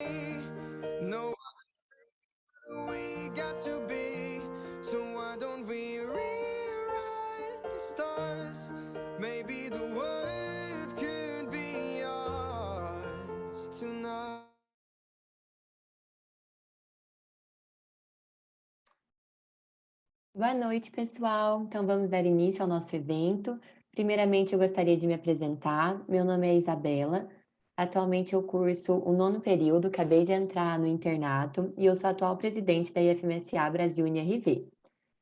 No, we got to be. So why don't we rewrite the stars? Maybe the world could be ours tonight. Boa noite, pessoal. Então, vamos dar início ao nosso evento. Primeiramente, eu gostaria de me apresentar. Meu nome é Isabela. Atualmente, eu curso o 9º período, acabei de entrar no internato e eu sou a atual presidente da IFMSA Brasil NRV.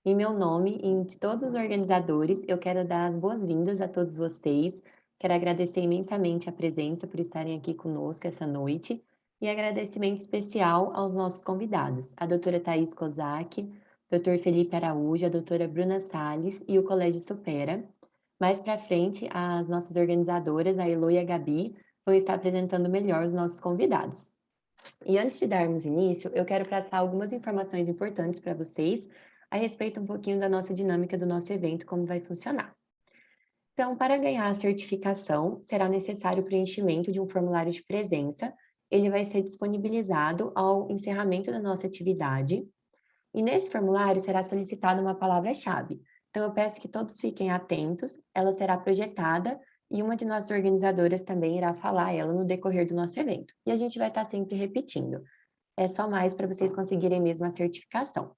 Em meu nome e em de todos os organizadores, eu quero dar as boas-vindas a todos vocês. Quero agradecer imensamente a presença por estarem aqui conosco essa noite e agradecimento especial aos nossos convidados, a doutora Thais Kozak, Dr. Felipe Araújo, a doutora Bruna Salles e o Colégio Supera. Mais para frente, as nossas organizadoras, a Elo e a Gabi, vão estar apresentando melhor os nossos convidados. E antes de darmos início, eu quero passar algumas informações importantes para vocês a respeito um pouquinho da nossa dinâmica do nosso evento, como vai funcionar. Então, para ganhar a certificação, será necessário o preenchimento de um formulário de presença. Ele vai ser disponibilizado ao encerramento da nossa atividade. E nesse formulário será solicitada uma palavra-chave. Então, eu peço que todos fiquem atentos, ela será projetada e uma de nossas organizadoras também irá falar ela no decorrer do nosso evento. E a gente vai estar sempre repetindo. É só mais para vocês conseguirem mesmo a certificação.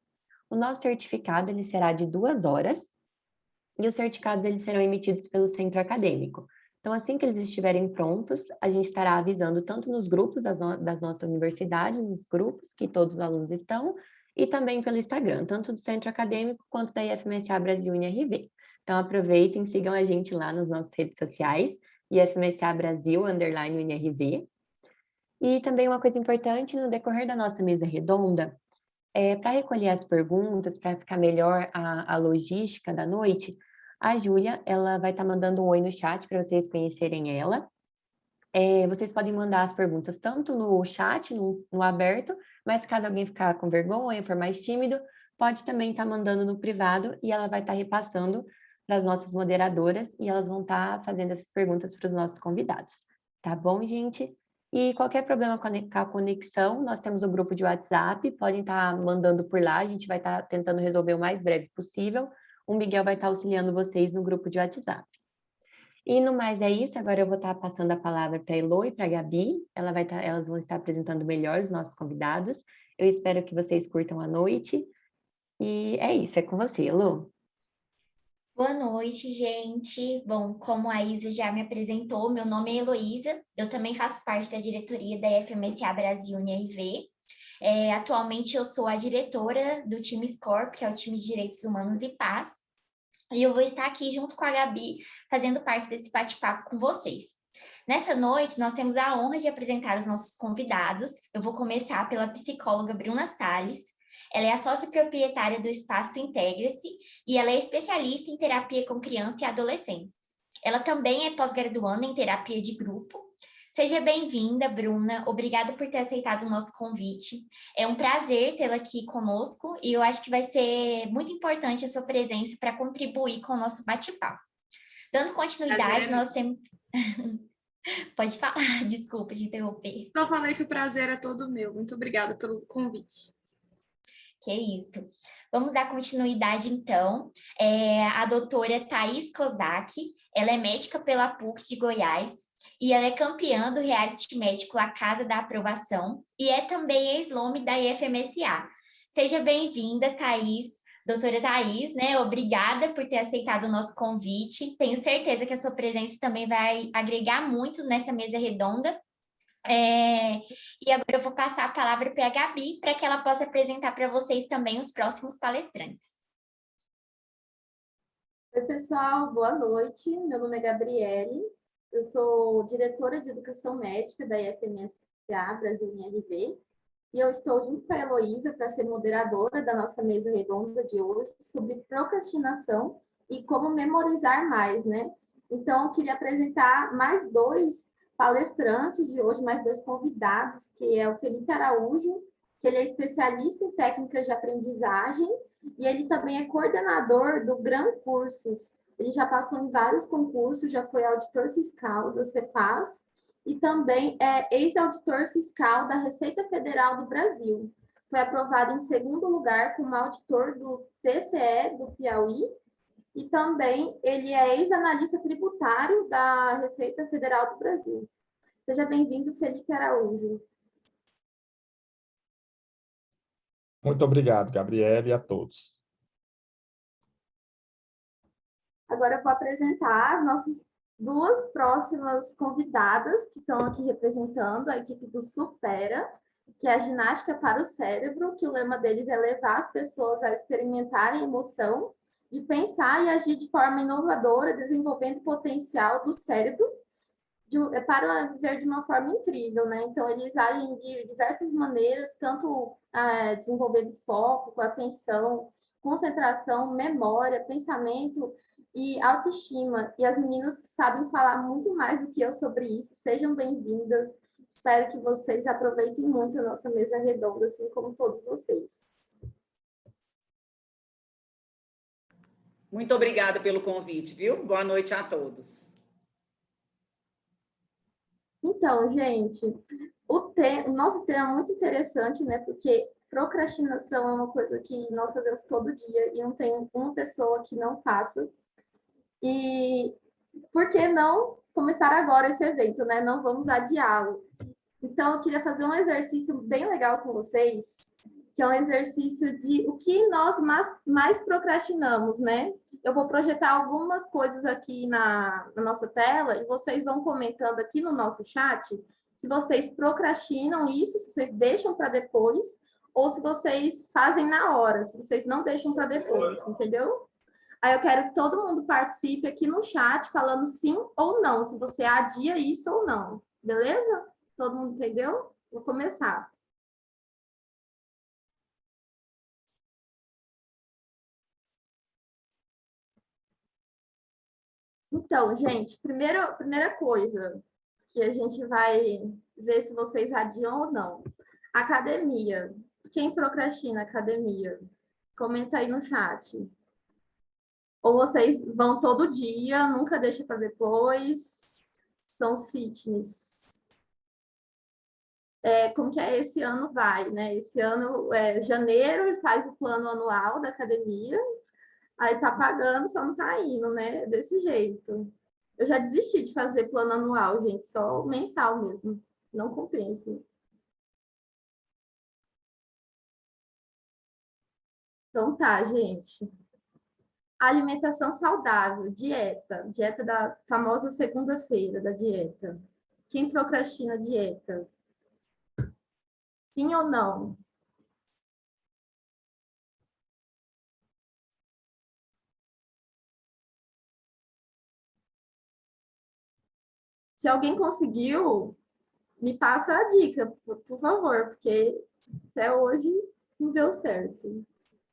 O nosso certificado ele será de 2 horas e os certificados eles serão emitidos pelo centro acadêmico. Então, assim que eles estiverem prontos, a gente estará avisando tanto nos grupos das nossa universidade, nos grupos que todos os alunos estão, e também pelo Instagram, tanto do centro acadêmico quanto da IFMSA Brasil NRV. Então, aproveitem, sigam a gente lá nas nossas redes sociais, IFMSA Brasil, _NRV. E também uma coisa importante, no decorrer da nossa mesa redonda, para recolher as perguntas, para ficar melhor a logística da noite, a Júlia, ela vai estar mandando um oi no chat para vocês conhecerem ela. Vocês podem mandar as perguntas tanto no chat, no aberto, mas caso alguém ficar com vergonha, for mais tímido, pode também estar mandando no privado e ela vai estar repassando para as nossas moderadoras e elas vão estar fazendo essas perguntas para os nossos convidados. Tá bom, gente? E qualquer problema com a conexão, nós temos o grupo de WhatsApp, podem estar mandando por lá, a gente vai estar tentando resolver o mais breve possível. O Miguel vai estar auxiliando vocês no grupo de WhatsApp. E no mais é isso, agora eu vou estar passando a palavra para a Elo e para a Gabi, elas vão estar apresentando melhor os nossos convidados. Eu espero que vocês curtam a noite. E é isso, é com você, Elo. Boa noite, gente. Bom, como a Isa já me apresentou, meu nome é Heloísa, eu também faço parte da diretoria da FMSA Brasil NRV. Atualmente eu sou a diretora do time SCORP, que é o time de Direitos Humanos e Paz, e eu vou estar aqui junto com a Gabi, fazendo parte desse bate-papo com vocês. Nessa noite, nós temos a honra de apresentar os nossos convidados. Eu vou começar pela psicóloga Bruna Salles. Ela é a sócia proprietária do Espaço Integra-se e ela é especialista em terapia com crianças e adolescentes. Ela também é pós-graduanda em terapia de grupo. Seja bem-vinda, Bruna. Obrigada por ter aceitado o nosso convite. É um prazer tê-la aqui conosco e eu acho que vai ser muito importante a sua presença para contribuir com o nosso bate-papo. Dando continuidade, nós temos. Pode falar, desculpa te interromper. Só falei que o prazer é todo meu. Muito obrigada pelo convite. Que é isso. Vamos dar continuidade, então. A doutora Thais Kozak, ela é médica pela PUC de Goiás e ela é campeã do reality médico A Casa da Aprovação e é também ex-lome da IFMSA. Seja bem-vinda, Thais. Doutora Thais, né? Obrigada por ter aceitado o nosso convite. Tenho certeza que a sua presença também vai agregar muito nessa mesa redonda. E agora eu vou passar a palavra para a Gabi, para que ela possa apresentar para vocês também os próximos palestrantes. Oi, pessoal, boa noite. Meu nome é Gabriele, eu sou diretora de Educação Médica da IFMSA Brasil NRV, e eu estou junto com a Heloísa para ser moderadora da nossa mesa redonda de hoje sobre procrastinação e como memorizar mais, né? Então, eu queria apresentar mais dois palestrantes de hoje, mais dois convidados, que é o Felipe Araújo, que ele é especialista em técnicas de aprendizagem e ele também é coordenador do Gran Cursos. Ele já passou em vários concursos, já foi auditor fiscal da Cefaz e também é ex-auditor fiscal da Receita Federal do Brasil. Foi aprovado em segundo lugar como auditor do TCE do Piauí e também ele é ex-analista tributário da Receita Federal do Brasil. Seja bem-vindo, Felipe Araújo. Muito obrigado, Gabriela, e a todos. Agora eu vou apresentar nossas duas próximas convidadas que estão aqui representando a equipe do Supera, que é a ginástica para o cérebro, que o lema deles é levar as pessoas a experimentarem emoção, de pensar e agir de forma inovadora, desenvolvendo o potencial do cérebro para viver de uma forma incrível, né? Então, eles agem de diversas maneiras, tanto desenvolvendo foco, atenção, concentração, memória, pensamento e autoestima. E as meninas sabem falar muito mais do que eu sobre isso. Sejam bem-vindas. Espero que vocês aproveitem muito a nossa mesa redonda, assim como todos vocês. Muito obrigada pelo convite, viu? Boa noite a todos. Então, gente, o nosso tema é muito interessante, né? Porque procrastinação é uma coisa que nós fazemos todo dia e não tem uma pessoa que não faça. E por que não começar agora esse evento, né? Não vamos adiá-lo. Então, eu queria fazer um exercício bem legal com vocês, que é um exercício de o que nós mais procrastinamos, né? Eu vou projetar algumas coisas aqui na nossa tela e vocês vão comentando aqui no nosso chat se vocês procrastinam isso, se vocês deixam para depois, ou se vocês fazem na hora, se vocês não deixam para depois, entendeu? Aí eu quero que todo mundo participe aqui no chat falando sim ou não, se você adia isso ou não, beleza? Todo mundo entendeu? Vou começar. Então, gente, primeira coisa que a gente vai ver se vocês adiam ou não. Academia. Quem procrastina academia? Comenta aí no chat. Ou vocês vão todo dia, nunca deixa para depois? São os fitness. Como que é esse ano vai, né? Esse ano é janeiro e faz o plano anual da academia. Aí tá pagando, só não tá indo, né? Desse jeito. Eu já desisti de fazer plano anual, gente, só mensal mesmo. Não compensa. Então tá, gente. Alimentação saudável, dieta. Dieta da famosa segunda-feira da dieta. Quem procrastina dieta? Sim ou não? Se alguém conseguiu, me passa a dica, por favor, porque até hoje não deu certo.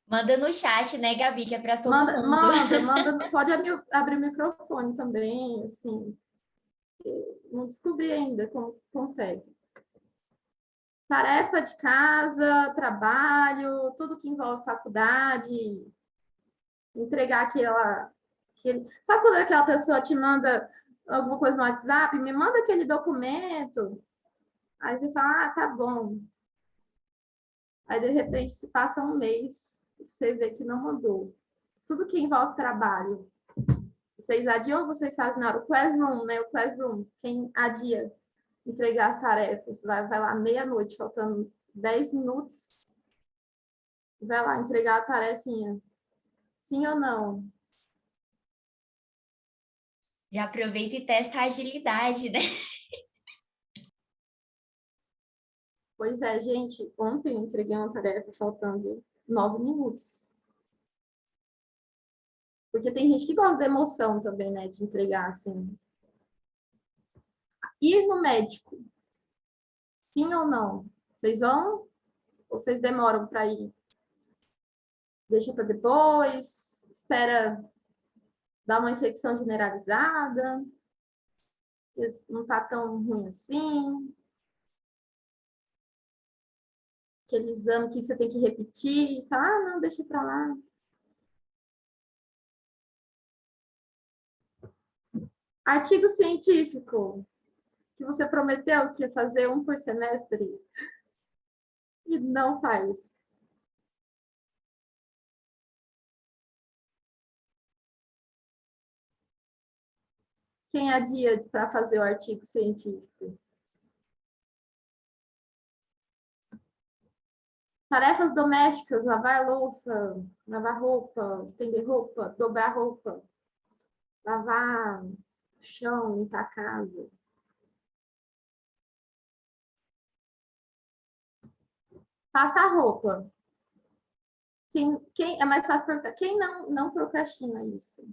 Manda no chat, né, Gabi, que é para todo mundo. Manda. Pode abrir o microfone também, assim. Não descobri ainda como consegue. Tarefa de casa, trabalho, tudo que envolve faculdade, entregar sabe quando aquela pessoa te manda alguma coisa no WhatsApp? Me manda aquele documento. Aí você fala, tá bom. Aí, de repente, se passa um mês, você vê que não mandou. Tudo que envolve trabalho. Vocês adiam ou vocês fazem na hora? O Classroom, né? O Classroom, quem adia entregar as tarefas, vai lá meia-noite, faltando 10 minutos, vai lá entregar a tarefinha. Sim ou não? Já aproveita e testa a agilidade, né? Pois é, gente, ontem eu entreguei uma tarefa faltando 9 minutos. Porque tem gente que gosta da emoção também, né? De entregar, assim. Ir no médico. Sim ou não? Vocês vão? Ou vocês demoram para ir? Deixa para depois? Espera dar uma infecção generalizada? Não está tão ruim assim? Aquele exame que você tem que repetir? Falar, não, deixa para lá. Artigo científico. que você prometeu que ia fazer um por semestre e não faz? Quem adia para fazer o artigo científico? Tarefas domésticas, lavar louça, lavar roupa, estender roupa, dobrar roupa, lavar o chão, limpar a casa. Passar roupa. É mais fácil perguntar. Quem não procrastina isso?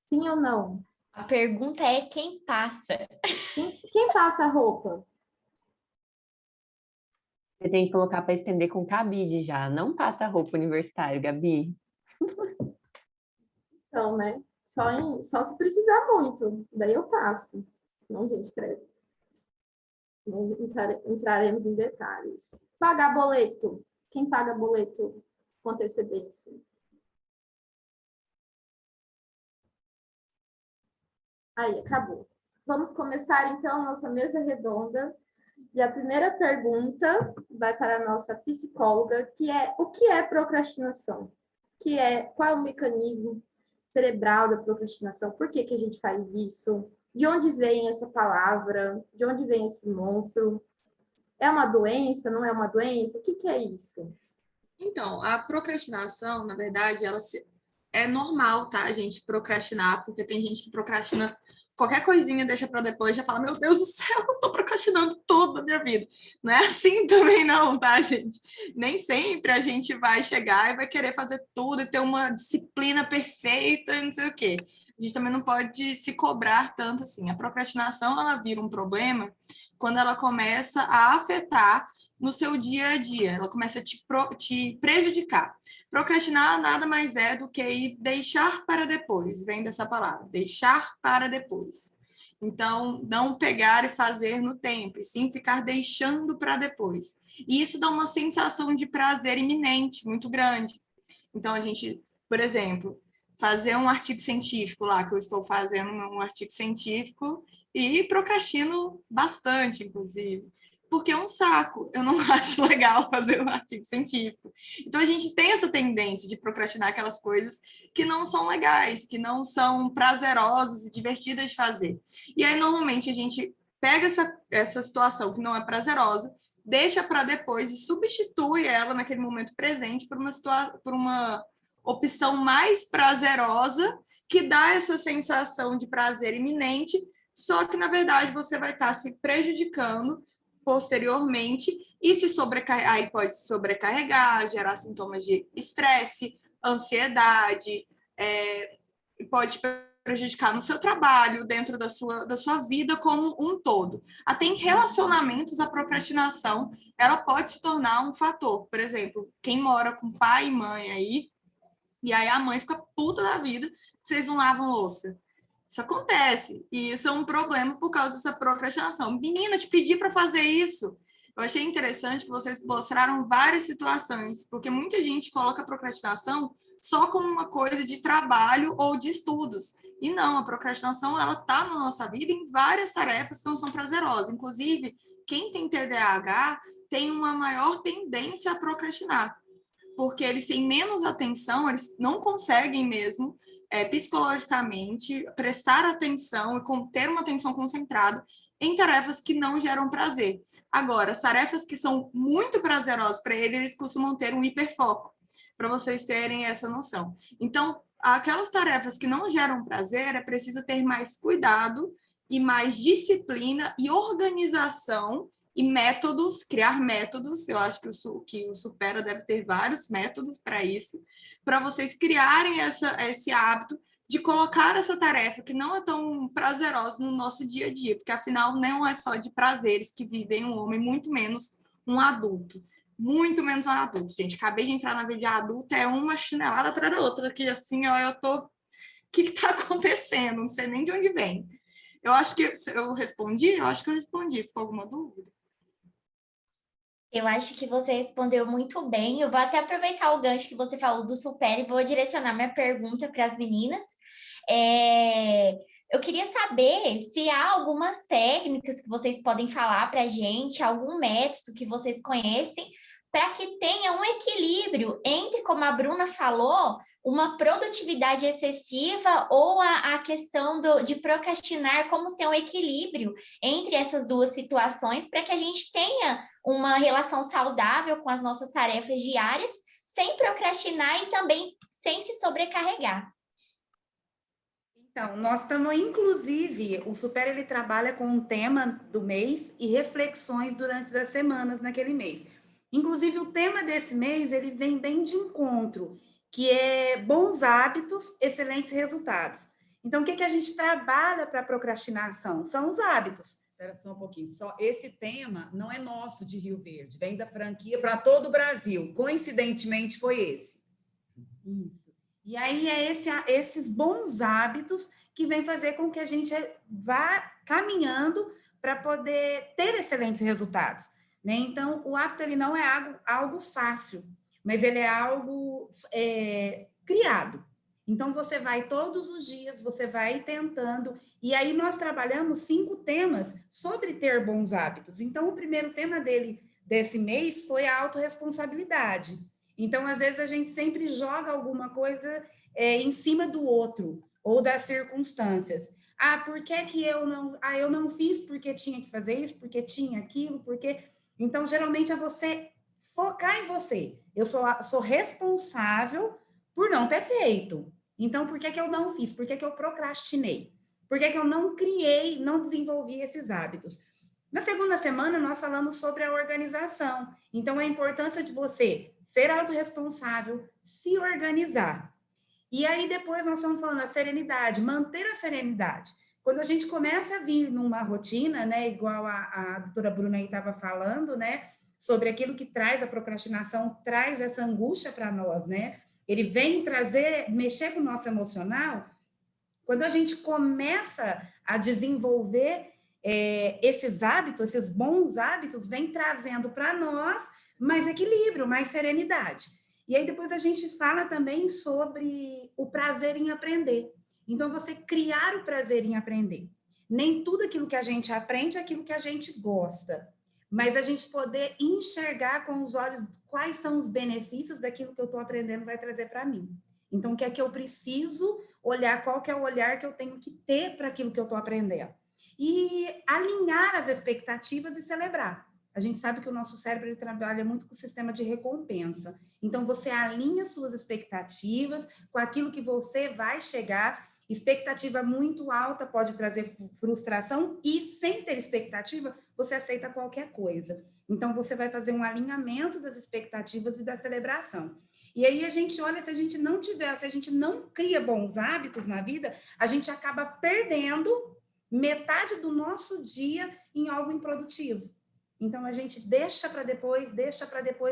Sim ou não? A pergunta é quem passa. Quem passa a roupa? Você tem que colocar para estender com cabide já. Não passa roupa universitária, Gabi. Então, né? Só se precisar muito. Daí eu passo. Não, gente, credo. Não entraremos em detalhes. Pagar boleto. Quem paga boleto com antecedência? Aí, acabou. Vamos começar, então, nossa mesa redonda. E a primeira pergunta vai para a nossa psicóloga, que é: o que é procrastinação? Qual é o mecanismo cerebral da procrastinação? Por que a gente faz isso? De onde vem essa palavra? De onde vem esse monstro? É uma doença? Não é uma doença? O que é isso? Então, a procrastinação, na verdade, é normal, tá, a gente procrastinar, porque tem gente que procrastina qualquer coisinha, deixa para depois, já fala, meu Deus do céu, eu tô procrastinando toda a minha vida. Não é assim também não, tá, gente? Nem sempre a gente vai chegar e vai querer fazer tudo e ter uma disciplina perfeita e não sei o quê. A gente também não pode se cobrar tanto assim. A procrastinação, ela vira um problema quando ela começa a afetar no seu dia a dia, ela começa a te prejudicar. Procrastinar nada mais é do que deixar para depois, vem dessa palavra, deixar para depois. Então, não pegar e fazer no tempo, e sim ficar deixando para depois. E isso dá uma sensação de prazer iminente, muito grande. Então, a gente, por exemplo, fazer um artigo científico lá, que eu estou fazendo um artigo científico, e procrastino bastante, inclusive, porque é um saco. Eu não acho legal fazer um artigo científico. Então, a gente tem essa tendência de procrastinar aquelas coisas que não são legais, que não são prazerosas e divertidas de fazer. E aí, normalmente, a gente pega essa situação que não é prazerosa, deixa para depois e substitui ela naquele momento presente por uma opção mais prazerosa que dá essa sensação de prazer iminente, só que, na verdade, você vai estar se prejudicando posteriormente e aí pode se sobrecarregar, gerar sintomas de estresse, ansiedade, pode prejudicar no seu trabalho, dentro da sua vida como um todo. Até em relacionamentos, a procrastinação, ela pode se tornar um fator. Por exemplo, quem mora com pai e mãe aí, e aí a mãe fica puta da vida, vocês não lavam louça. Isso acontece, e isso é um problema por causa dessa procrastinação. Menina, te pedi para fazer isso. Eu achei interessante que vocês mostraram várias situações, porque muita gente coloca a procrastinação só como uma coisa de trabalho ou de estudos. E não, a procrastinação, ela está na nossa vida em várias tarefas que não são prazerosas. Inclusive, quem tem TDAH tem uma maior tendência a procrastinar, porque eles têm menos atenção, eles não conseguem mesmo, psicologicamente, prestar atenção e ter uma atenção concentrada em tarefas que não geram prazer. Agora, as tarefas que são muito prazerosas para eles costumam ter um hiperfoco, para vocês terem essa noção. Então, aquelas tarefas que não geram prazer, é preciso ter mais cuidado e mais disciplina e organização e métodos, criar métodos. Eu acho que o Supera deve ter vários métodos para isso, para vocês criarem esse hábito de colocar essa tarefa que não é tão prazerosa no nosso dia a dia, porque afinal não é só de prazeres que vivem um homem, muito menos um adulto. Muito menos um adulto, gente. Acabei de entrar na vida de adulta, é uma chinelada atrás da outra, que assim, ó, eu tô... O que está acontecendo? Não sei nem de onde vem. Eu acho que eu respondi? Eu acho que eu respondi. Ficou alguma dúvida? Eu acho que você respondeu muito bem. Eu vou até aproveitar o gancho que você falou do Supera e vou direcionar minha pergunta para as meninas. Eu queria saber se há algumas técnicas que vocês podem falar para a gente, algum método que vocês conhecem, para que tenha um equilíbrio entre, como a Bruna falou, uma produtividade excessiva ou a questão de procrastinar, como ter um equilíbrio entre essas duas situações, para que a gente tenha uma relação saudável com as nossas tarefas diárias, sem procrastinar e também sem se sobrecarregar. Então, nós estamos, inclusive, o Super ele trabalha com o tema do mês e reflexões durante as semanas naquele mês. Inclusive, o tema desse mês, ele vem bem de encontro, que é bons hábitos, excelentes resultados. Então, o que a gente trabalha para a procrastinação? São os hábitos. Espera só um pouquinho. Só esse tema não é nosso de Rio Verde, vem da franquia para todo o Brasil. Coincidentemente, foi esse. Isso. E aí é esses bons hábitos que vem fazer com que a gente vá caminhando para poder ter excelentes resultados, né? Então, o hábito ele não é algo fácil, mas ele é algo criado. Então, você vai todos os dias, você vai tentando, e aí nós trabalhamos 5 temas sobre ter bons hábitos. Então, o primeiro tema desse mês foi a autorresponsabilidade. Então, às vezes, a gente sempre joga alguma coisa em cima do outro, ou das circunstâncias. Ah, por que eu não... Ah, eu não fiz porque tinha que fazer isso, porque tinha aquilo, porque... Então, geralmente, é você focar em você. Eu sou responsável por não ter feito. Então, por que eu não fiz? Por que eu procrastinei? Por que eu não criei, não desenvolvi esses hábitos? Na segunda semana, nós falamos sobre a organização. Então, a importância de você ser autorresponsável, se organizar. E aí, depois, nós estamos falando da serenidade, manter a serenidade. Quando a gente começa a vir numa rotina, né, igual a doutora Bruna aí estava falando, né, sobre aquilo que traz a procrastinação, traz essa angústia para nós, né? Ele vem mexer com o nosso emocional. Quando a gente começa a desenvolver esses hábitos, esses bons hábitos, vem trazendo para nós mais equilíbrio, mais serenidade. E aí depois a gente fala também sobre o prazer em aprender. Então, você criar o prazer em aprender. Nem tudo aquilo que a gente aprende é aquilo que a gente gosta, mas a gente poder enxergar com os olhos quais são os benefícios daquilo que eu estou aprendendo vai trazer para mim. Então, o que é que eu preciso olhar, qual que é o olhar que eu tenho que ter para aquilo que eu estou aprendendo. E alinhar as expectativas e celebrar. A gente sabe que o nosso cérebro ele trabalha muito com o sistema de recompensa. Então, você alinha suas expectativas com aquilo que você vai chegar. Expectativa muito alta pode trazer frustração e, sem ter expectativa, você aceita qualquer coisa. Então, você vai fazer um alinhamento das expectativas e da celebração. E aí a gente olha, se a gente não cria bons hábitos na vida, a gente acaba perdendo metade do nosso dia em algo improdutivo. Então, a gente deixa para depois,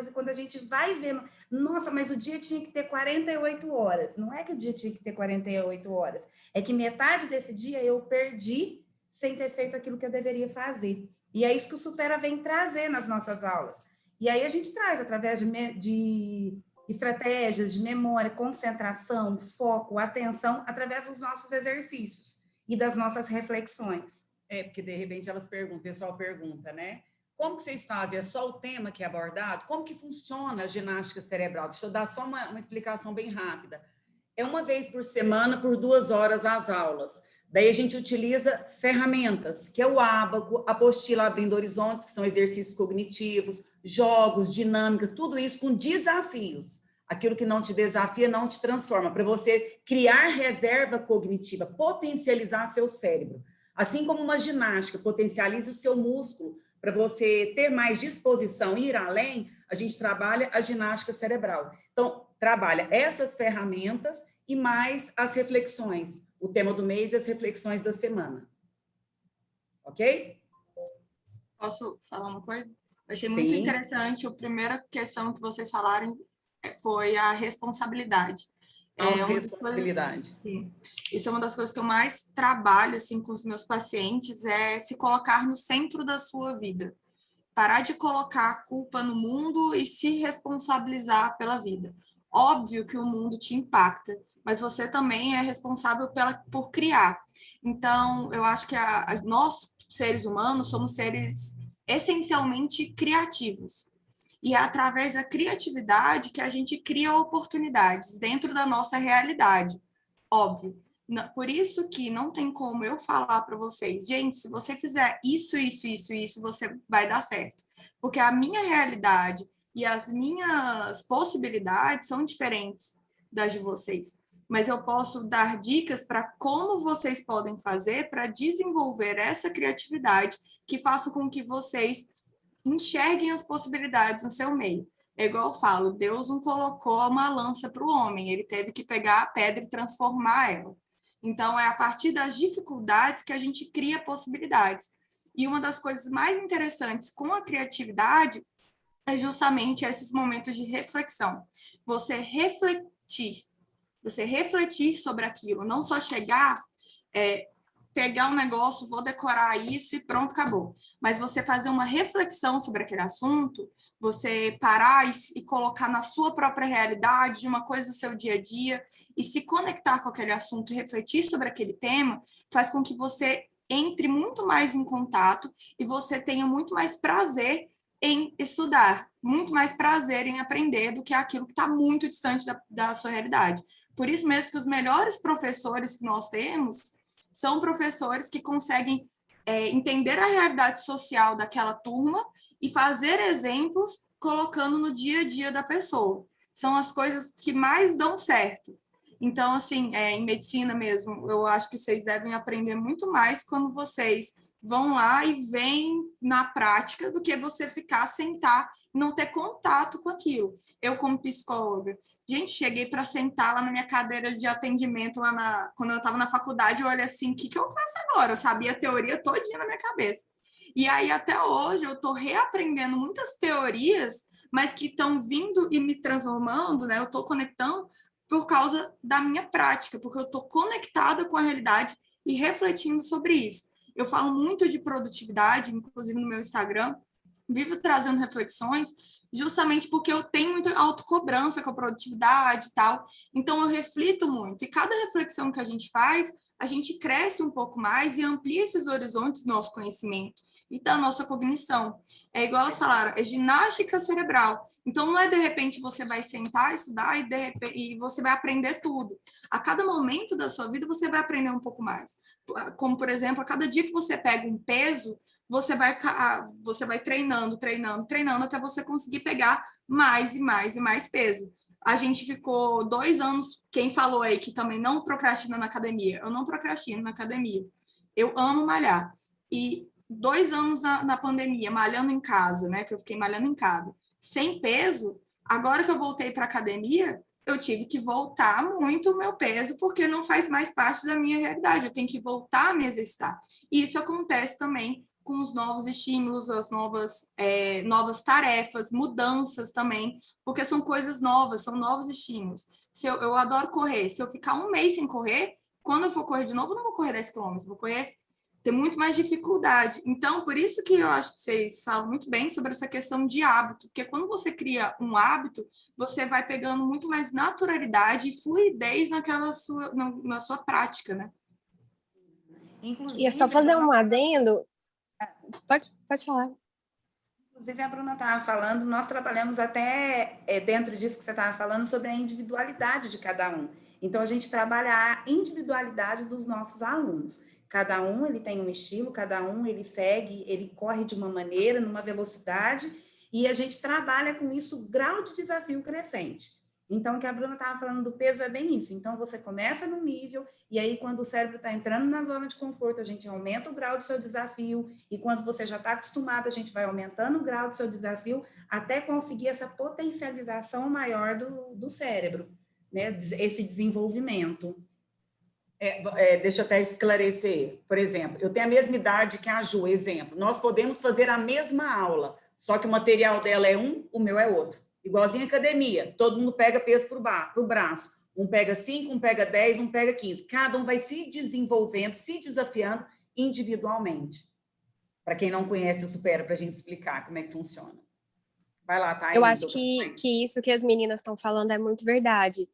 e quando a gente vai vendo, nossa, mas o dia tinha que ter 48 horas. Não é que o dia tinha que ter 48 horas, é que metade desse dia eu perdi sem ter feito aquilo que eu deveria fazer. E é isso que o Supera vem trazer nas nossas aulas. E aí a gente traz, através de estratégias de memória, concentração, foco, atenção, através dos nossos exercícios e das nossas reflexões. Porque de repente o pessoal pergunta, né? Como que vocês fazem? É só o tema que é abordado? Como que funciona a ginástica cerebral? Deixa eu dar só uma explicação bem rápida. É uma vez por semana, por 2 horas as aulas. Daí a gente utiliza ferramentas, que é o ábaco, apostila abrindo horizontes, que são exercícios cognitivos, jogos, dinâmicas, tudo isso com desafios. Aquilo que não te desafia não te transforma, para você criar reserva cognitiva, potencializar seu cérebro. Assim como uma ginástica potencializa o seu músculo, para você ter mais disposição e ir além, a gente trabalha a ginástica cerebral. Então, trabalha essas ferramentas e mais as reflexões. O tema do mês e as reflexões da semana. Ok? Posso falar uma coisa? Eu achei muito interessante. A primeira questão que vocês falaram foi a responsabilidade. Responsabilidade. Isso é uma das coisas que eu mais trabalho assim, com os meus pacientes, é se colocar no centro da sua vida. Parar de colocar a culpa no mundo e se responsabilizar pela vida. Óbvio que o mundo te impacta, mas você também é responsável por criar. Então, eu acho que nós, seres humanos, somos seres essencialmente criativos. E é através da criatividade que a gente cria oportunidades dentro da nossa realidade, óbvio. Por isso que não tem como eu falar para vocês, gente, se você fizer isso, isso, isso, isso, você vai dar certo. Porque a minha realidade e as minhas possibilidades são diferentes das de vocês. Mas eu posso dar dicas para como vocês podem fazer para desenvolver essa criatividade que faça com que vocês enxerguem as possibilidades no seu meio. É igual eu falo, Deus não colocou uma lança para o homem, ele teve que pegar a pedra e transformar ela. Então, é a partir das dificuldades que a gente cria possibilidades. E uma das coisas mais interessantes com a criatividade é justamente esses momentos de reflexão. Você refletir sobre aquilo, não só chegar, pegar um negócio, vou decorar isso e pronto, acabou. Mas você fazer uma reflexão sobre aquele assunto, você parar e colocar na sua própria realidade, uma coisa do seu dia a dia, e se conectar com aquele assunto e refletir sobre aquele tema, faz com que você entre muito mais em contato e você tenha muito mais prazer em estudar, muito mais prazer em aprender do que aquilo que está muito distante da sua realidade. Por isso mesmo que os melhores professores que nós temos são professores que conseguem entender a realidade social daquela turma e fazer exemplos colocando no dia a dia da pessoa. São as coisas que mais dão certo. Então, assim, em medicina mesmo, eu acho que vocês devem aprender muito mais quando vocês vão lá e veem na prática do que você sentar e não ter contato com aquilo. Eu, como psicóloga, gente, cheguei para sentar lá na minha cadeira de atendimento, quando eu estava na faculdade, eu olhei assim, o que eu faço agora? Eu sabia a teoria todinha na minha cabeça. E aí, até hoje, eu estou reaprendendo muitas teorias, mas que estão vindo e me transformando, né? Eu estou conectando por causa da minha prática, porque eu estou conectada com a realidade e refletindo sobre isso. Eu falo muito de produtividade, inclusive no meu Instagram, vivo trazendo reflexões, justamente porque eu tenho muita autocobrança com a produtividade e tal, então eu reflito muito, e cada reflexão que a gente cresce um pouco mais e amplia esses horizontes do nosso conhecimento e da nossa cognição. É igual elas falaram, é ginástica cerebral. Então, não é de repente você vai sentar, estudar e você vai aprender tudo. A cada momento da sua vida, você vai aprender um pouco mais. Como, por exemplo, a cada dia que você pega um peso, você vai treinando até você conseguir pegar mais e mais e mais peso. A gente ficou 2 anos, quem falou aí que também não procrastina na academia? Eu não procrastino na academia. Eu amo malhar. E 2 anos na pandemia, malhando em casa, né? Que eu fiquei malhando em casa, sem peso. Agora que eu voltei para a academia, eu tive que voltar muito o meu peso, porque não faz mais parte da minha realidade. Eu tenho que voltar a me exercitar. E isso acontece também com os novos estímulos, as novas tarefas, mudanças também, porque são coisas novas, são novos estímulos. Eu adoro correr. Se eu ficar 1 mês sem correr, quando eu for correr de novo, eu não vou correr 10 quilômetros, vou ter muito mais dificuldade. Então, por isso que eu acho que vocês falam muito bem sobre essa questão de hábito, porque quando você cria um hábito, você vai pegando muito mais naturalidade e fluidez na sua prática, né? Inclusive, E é só fazer um adendo. Pode falar. Inclusive, a Bruna estava falando, nós trabalhamos até dentro disso que você estava falando, sobre a individualidade de cada um. Então, a gente trabalha a individualidade dos nossos alunos. Cada um, ele tem um estilo, cada um, ele segue, ele corre de uma maneira, numa velocidade, e a gente trabalha com isso, grau de desafio crescente. Então, o que a Bruna estava falando do peso é bem isso. Então, você começa num nível, e aí, quando o cérebro está entrando na zona de conforto, a gente aumenta o grau do seu desafio, e quando você já está acostumado, a gente vai aumentando o grau do seu desafio, até conseguir essa potencialização maior do cérebro, né? Esse desenvolvimento. Deixa eu até esclarecer. Por exemplo, eu tenho a mesma idade que a Ju, exemplo. Nós podemos fazer a mesma aula, só que o material dela é um, o meu é outro. Igualzinho a academia, todo mundo pega peso para o braço. Um pega 5, um pega 10, um pega 15. Cada um vai se desenvolvendo, se desafiando individualmente. Para quem não conhece o Supera, para a gente explicar como é que funciona. Vai lá, tá? Eu acho que isso que as meninas estão falando é muito verdade.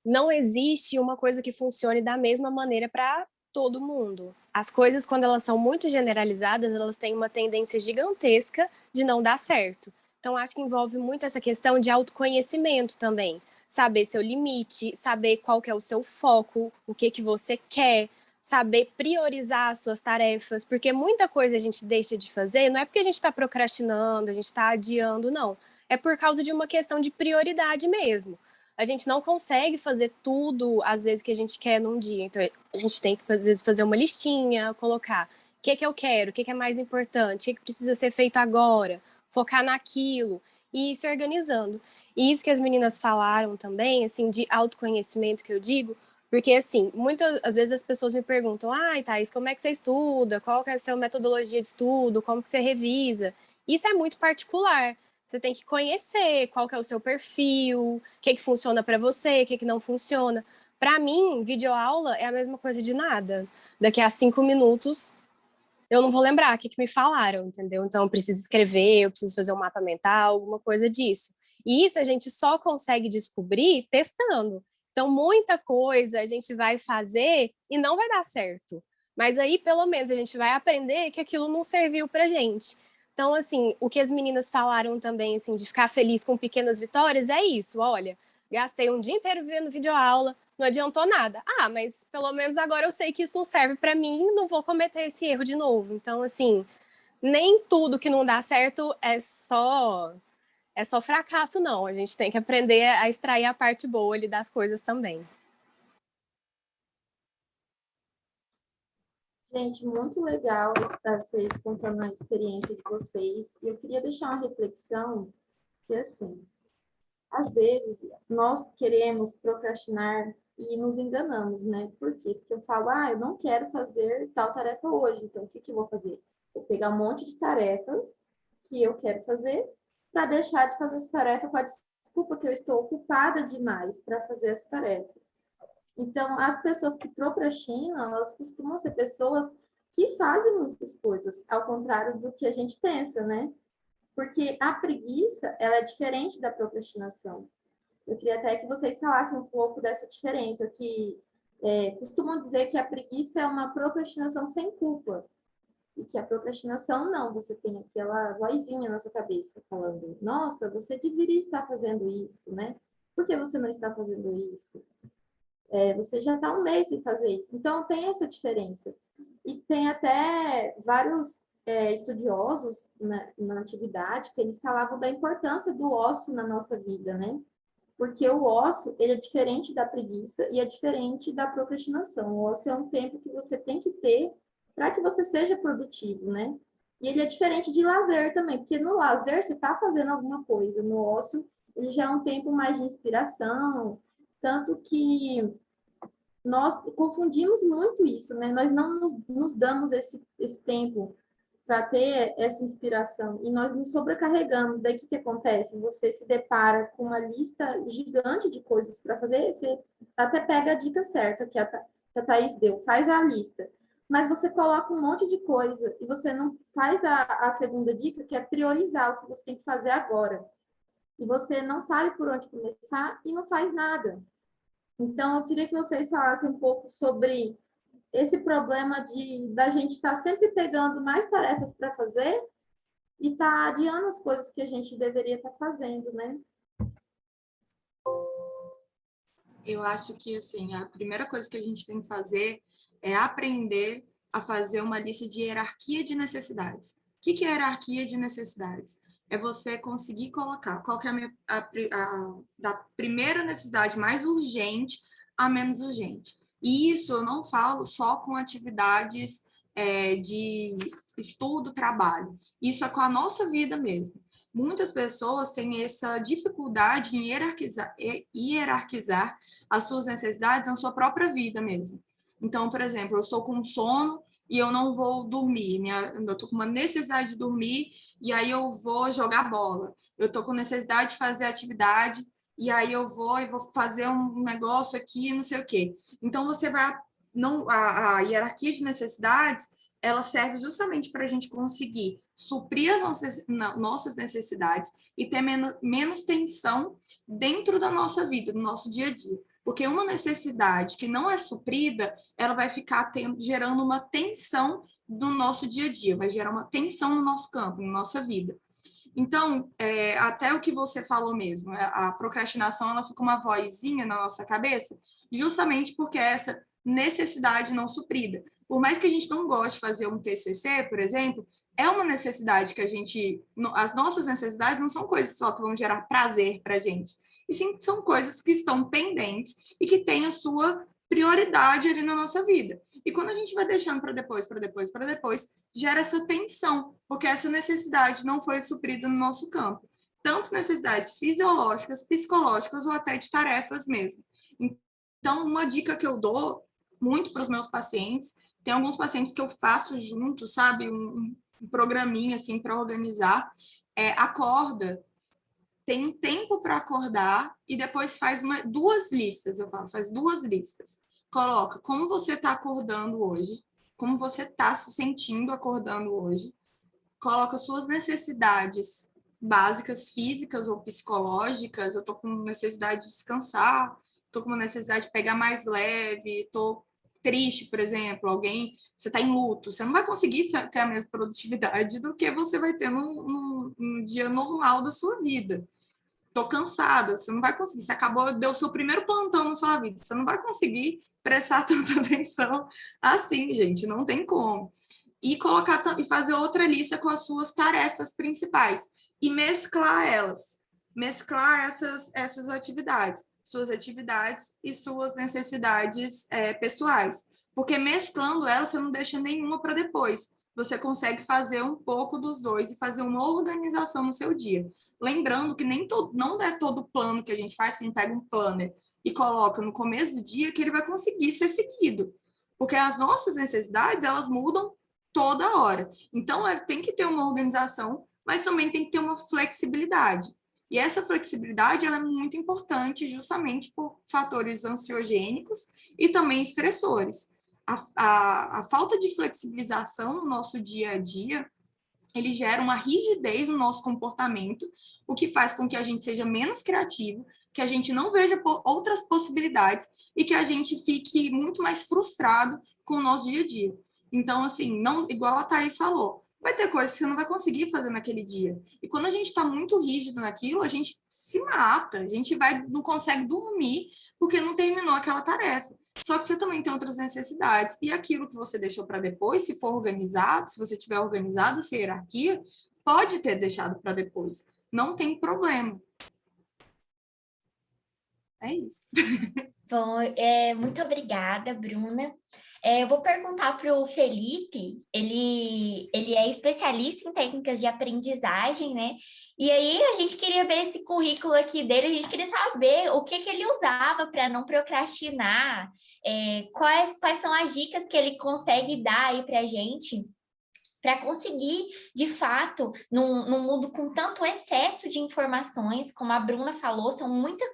não existe uma coisa que funcione da mesma maneira para todo mundo. As coisas, quando elas são muito generalizadas, elas têm uma tendência gigantesca de não dar certo. Então, acho que envolve muito essa questão de autoconhecimento também. Saber seu limite, saber qual que é o seu foco, o que você quer, saber priorizar as suas tarefas, porque muita coisa a gente deixa de fazer, não é porque a gente está procrastinando, a gente está adiando, não. É por causa de uma questão de prioridade mesmo. A gente não consegue fazer tudo, às vezes, que a gente quer num dia. Então, a gente tem que, às vezes, fazer uma listinha, colocar o que eu quero, o que é mais importante, o que precisa ser feito agora, focar naquilo e ir se organizando. E isso que as meninas falaram também, assim, de autoconhecimento que eu digo, porque, assim, muitas às vezes as pessoas me perguntam, ai, Thaís, como é que você estuda? Qual que é a sua metodologia de estudo? Como que você revisa? Isso é muito particular. Você tem que conhecer qual que é o seu perfil, o que funciona para você, o que não funciona. Para mim, videoaula é a mesma coisa de nada. Daqui a 5 minutos, eu não vou lembrar o que me falaram, entendeu? Então, eu preciso escrever, eu preciso fazer um mapa mental, alguma coisa disso. E isso a gente só consegue descobrir testando. Então, muita coisa a gente vai fazer e não vai dar certo. Mas aí, pelo menos, a gente vai aprender que aquilo não serviu pra gente. Então, assim, o que as meninas falaram também, assim, de ficar feliz com pequenas vitórias, é isso. Olha, gastei um dia inteiro vendo videoaula, não adiantou nada. Ah, mas pelo menos agora eu sei que isso não serve para mim, não vou cometer esse erro de novo. Então, assim, nem tudo que não dá certo é só fracasso, não. A gente tem que aprender a extrair a parte boa ali das coisas também. Gente, muito legal vocês contando a experiência de vocês. E eu queria deixar uma reflexão que, assim, às vezes nós queremos procrastinar e nos enganamos, né? Por quê? Porque eu falo, eu não quero fazer tal tarefa hoje, então o que eu vou fazer? Vou pegar um monte de tarefa que eu quero fazer para deixar de fazer essa tarefa com a desculpa que eu estou ocupada demais para fazer essa tarefa. Então, as pessoas que procrastinam, elas costumam ser pessoas que fazem muitas coisas, ao contrário do que a gente pensa, né? Porque a preguiça, ela é diferente da procrastinação. Eu queria até que vocês falassem um pouco dessa diferença, que costumam dizer que a preguiça é uma procrastinação sem culpa, e que a procrastinação não, você tem aquela vozinha na sua cabeça falando, nossa, você deveria estar fazendo isso, né? Por que você não está fazendo isso? Você já está um mês sem fazer isso. Então, tem essa diferença. E tem até vários estudiosos na atividade que eles falavam da importância do ócio na nossa vida, né? Porque o ócio, ele é diferente da preguiça e é diferente da procrastinação. O ócio é um tempo que você tem que ter para que você seja produtivo, né? E ele é diferente de lazer também, porque no lazer você está fazendo alguma coisa, no ócio ele já é um tempo mais de inspiração, tanto que nós confundimos muito isso, né? Nós não nos damos esse tempo para ter essa inspiração e nós nos sobrecarregamos. Daí o que acontece? Você se depara com uma lista gigante de coisas para fazer, você até pega a dica certa que a Thaís deu, faz a lista. Mas você coloca um monte de coisa e você não faz a segunda dica, que é priorizar o que você tem que fazer agora. E você não sabe por onde começar e não faz nada. Então, eu queria que vocês falassem um pouco sobre esse problema da gente estar sempre pegando mais tarefas para fazer e estar adiando as coisas que a gente deveria estar fazendo, né? Eu acho que, assim, a primeira coisa que a gente tem que fazer é aprender a fazer uma lista de hierarquia de necessidades. O que é hierarquia de necessidades? É você conseguir colocar qual que é da primeira necessidade mais urgente a menos urgente. E isso eu não falo só com atividades de estudo, trabalho. Isso é com a nossa vida mesmo. Muitas pessoas têm essa dificuldade em hierarquizar as suas necessidades na sua própria vida mesmo. Então, por exemplo, eu estou com sono e eu não vou dormir. Eu estou com uma necessidade de dormir e aí eu vou jogar bola. Eu estou com necessidade de fazer atividade e aí eu vou fazer um negócio aqui, não sei o quê. Então, você vai... a hierarquia de necessidades, ela serve justamente para a gente conseguir suprir as nossas necessidades e ter menos tensão dentro da nossa vida, do nosso dia a dia. Porque uma necessidade que não é suprida, ela vai ficar gerando uma tensão no nosso dia a dia, vai gerar uma tensão no nosso campo, na nossa vida. Então, até o que você falou mesmo, a procrastinação, ela fica uma vozinha na nossa cabeça, justamente porque essa necessidade não suprida. Por mais que a gente não goste de fazer um TCC, por exemplo, é uma necessidade que as nossas necessidades não são coisas só que vão gerar prazer para a gente, e sim são coisas que estão pendentes e que têm a sua prioridade ali na nossa vida. E quando a gente vai deixando para depois, gera essa tensão, porque essa necessidade não foi suprida no nosso campo. Tanto necessidades fisiológicas, psicológicas ou até de tarefas mesmo. Então, uma dica que eu dou muito para os meus pacientes, tem alguns pacientes que eu faço junto, sabe? Um programinha assim para organizar. Acorda, tem um tempo para acordar e depois faz duas listas, faz duas listas. Coloca como você está acordando hoje, como você está se sentindo acordando hoje. Coloca suas necessidades básicas, físicas ou psicológicas. Eu estou com necessidade de descansar, estou com uma necessidade de pegar mais leve, estou triste, por exemplo, você está em luto, você não vai conseguir ter a mesma produtividade do que você vai ter num dia normal da sua vida. Tô cansada, você não vai conseguir, você deu o seu primeiro plantão na sua vida, você não vai conseguir prestar tanta atenção assim, gente, não tem como. E fazer outra lista com as suas tarefas principais e mesclar essas atividades, suas atividades e suas necessidades pessoais, porque mesclando elas você não deixa nenhuma para depois. Você consegue fazer um pouco dos dois e fazer uma organização no seu dia. Lembrando que não é todo plano que a gente faz, que a gente pega um planner e coloca no começo do dia, que ele vai conseguir ser seguido. Porque as nossas necessidades, elas mudam toda hora. Então, tem que ter uma organização, mas também tem que ter uma flexibilidade. E essa flexibilidade ela é muito importante justamente por fatores ansiogênicos e também estressores. A falta de flexibilização no nosso dia a dia, ele gera uma rigidez no nosso comportamento, o que faz com que a gente seja menos criativo, que a gente não veja outras possibilidades e que a gente fique muito mais frustrado com o nosso dia a dia. Então, assim, igual a Thaís falou, vai ter coisas que você não vai conseguir fazer naquele dia. E quando a gente está muito rígido naquilo, a gente se mata, a gente não consegue dormir porque não terminou aquela tarefa. Só que você também tem outras necessidades. E aquilo que você deixou para depois, se for organizado, se você tiver organizado essa hierarquia, pode ter deixado para depois. Não tem problema. É isso. Bom, muito obrigada, Bruna. Eu vou perguntar para o Felipe, ele é especialista em técnicas de aprendizagem, né? E aí a gente queria ver esse currículo aqui dele, a gente queria saber o que ele usava para não procrastinar, quais são as dicas que ele consegue dar aí para a gente, para conseguir, de fato, num mundo com tanto excesso de informações, como a Bruna falou, são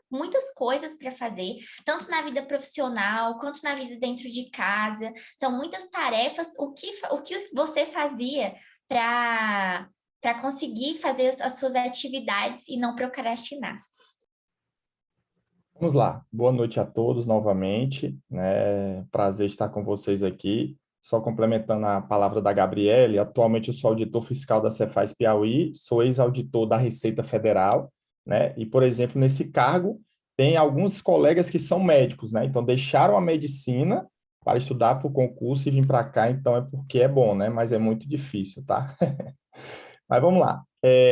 muitas coisas para fazer, tanto na vida profissional, quanto na vida dentro de casa, são muitas tarefas. O que você fazia para conseguir fazer as suas atividades e não procrastinar? Vamos lá. Boa noite a todos novamente, né? Prazer estar com vocês aqui. Só complementando a palavra da Gabriele, atualmente eu sou auditor fiscal da Cefaz Piauí, sou ex-auditor da Receita Federal, né? E, por exemplo, nesse cargo, tem alguns colegas que são médicos, né? Então, deixaram a medicina para estudar para o concurso e vir para cá, então é porque é bom, né? Mas é muito difícil, tá? Mas vamos lá.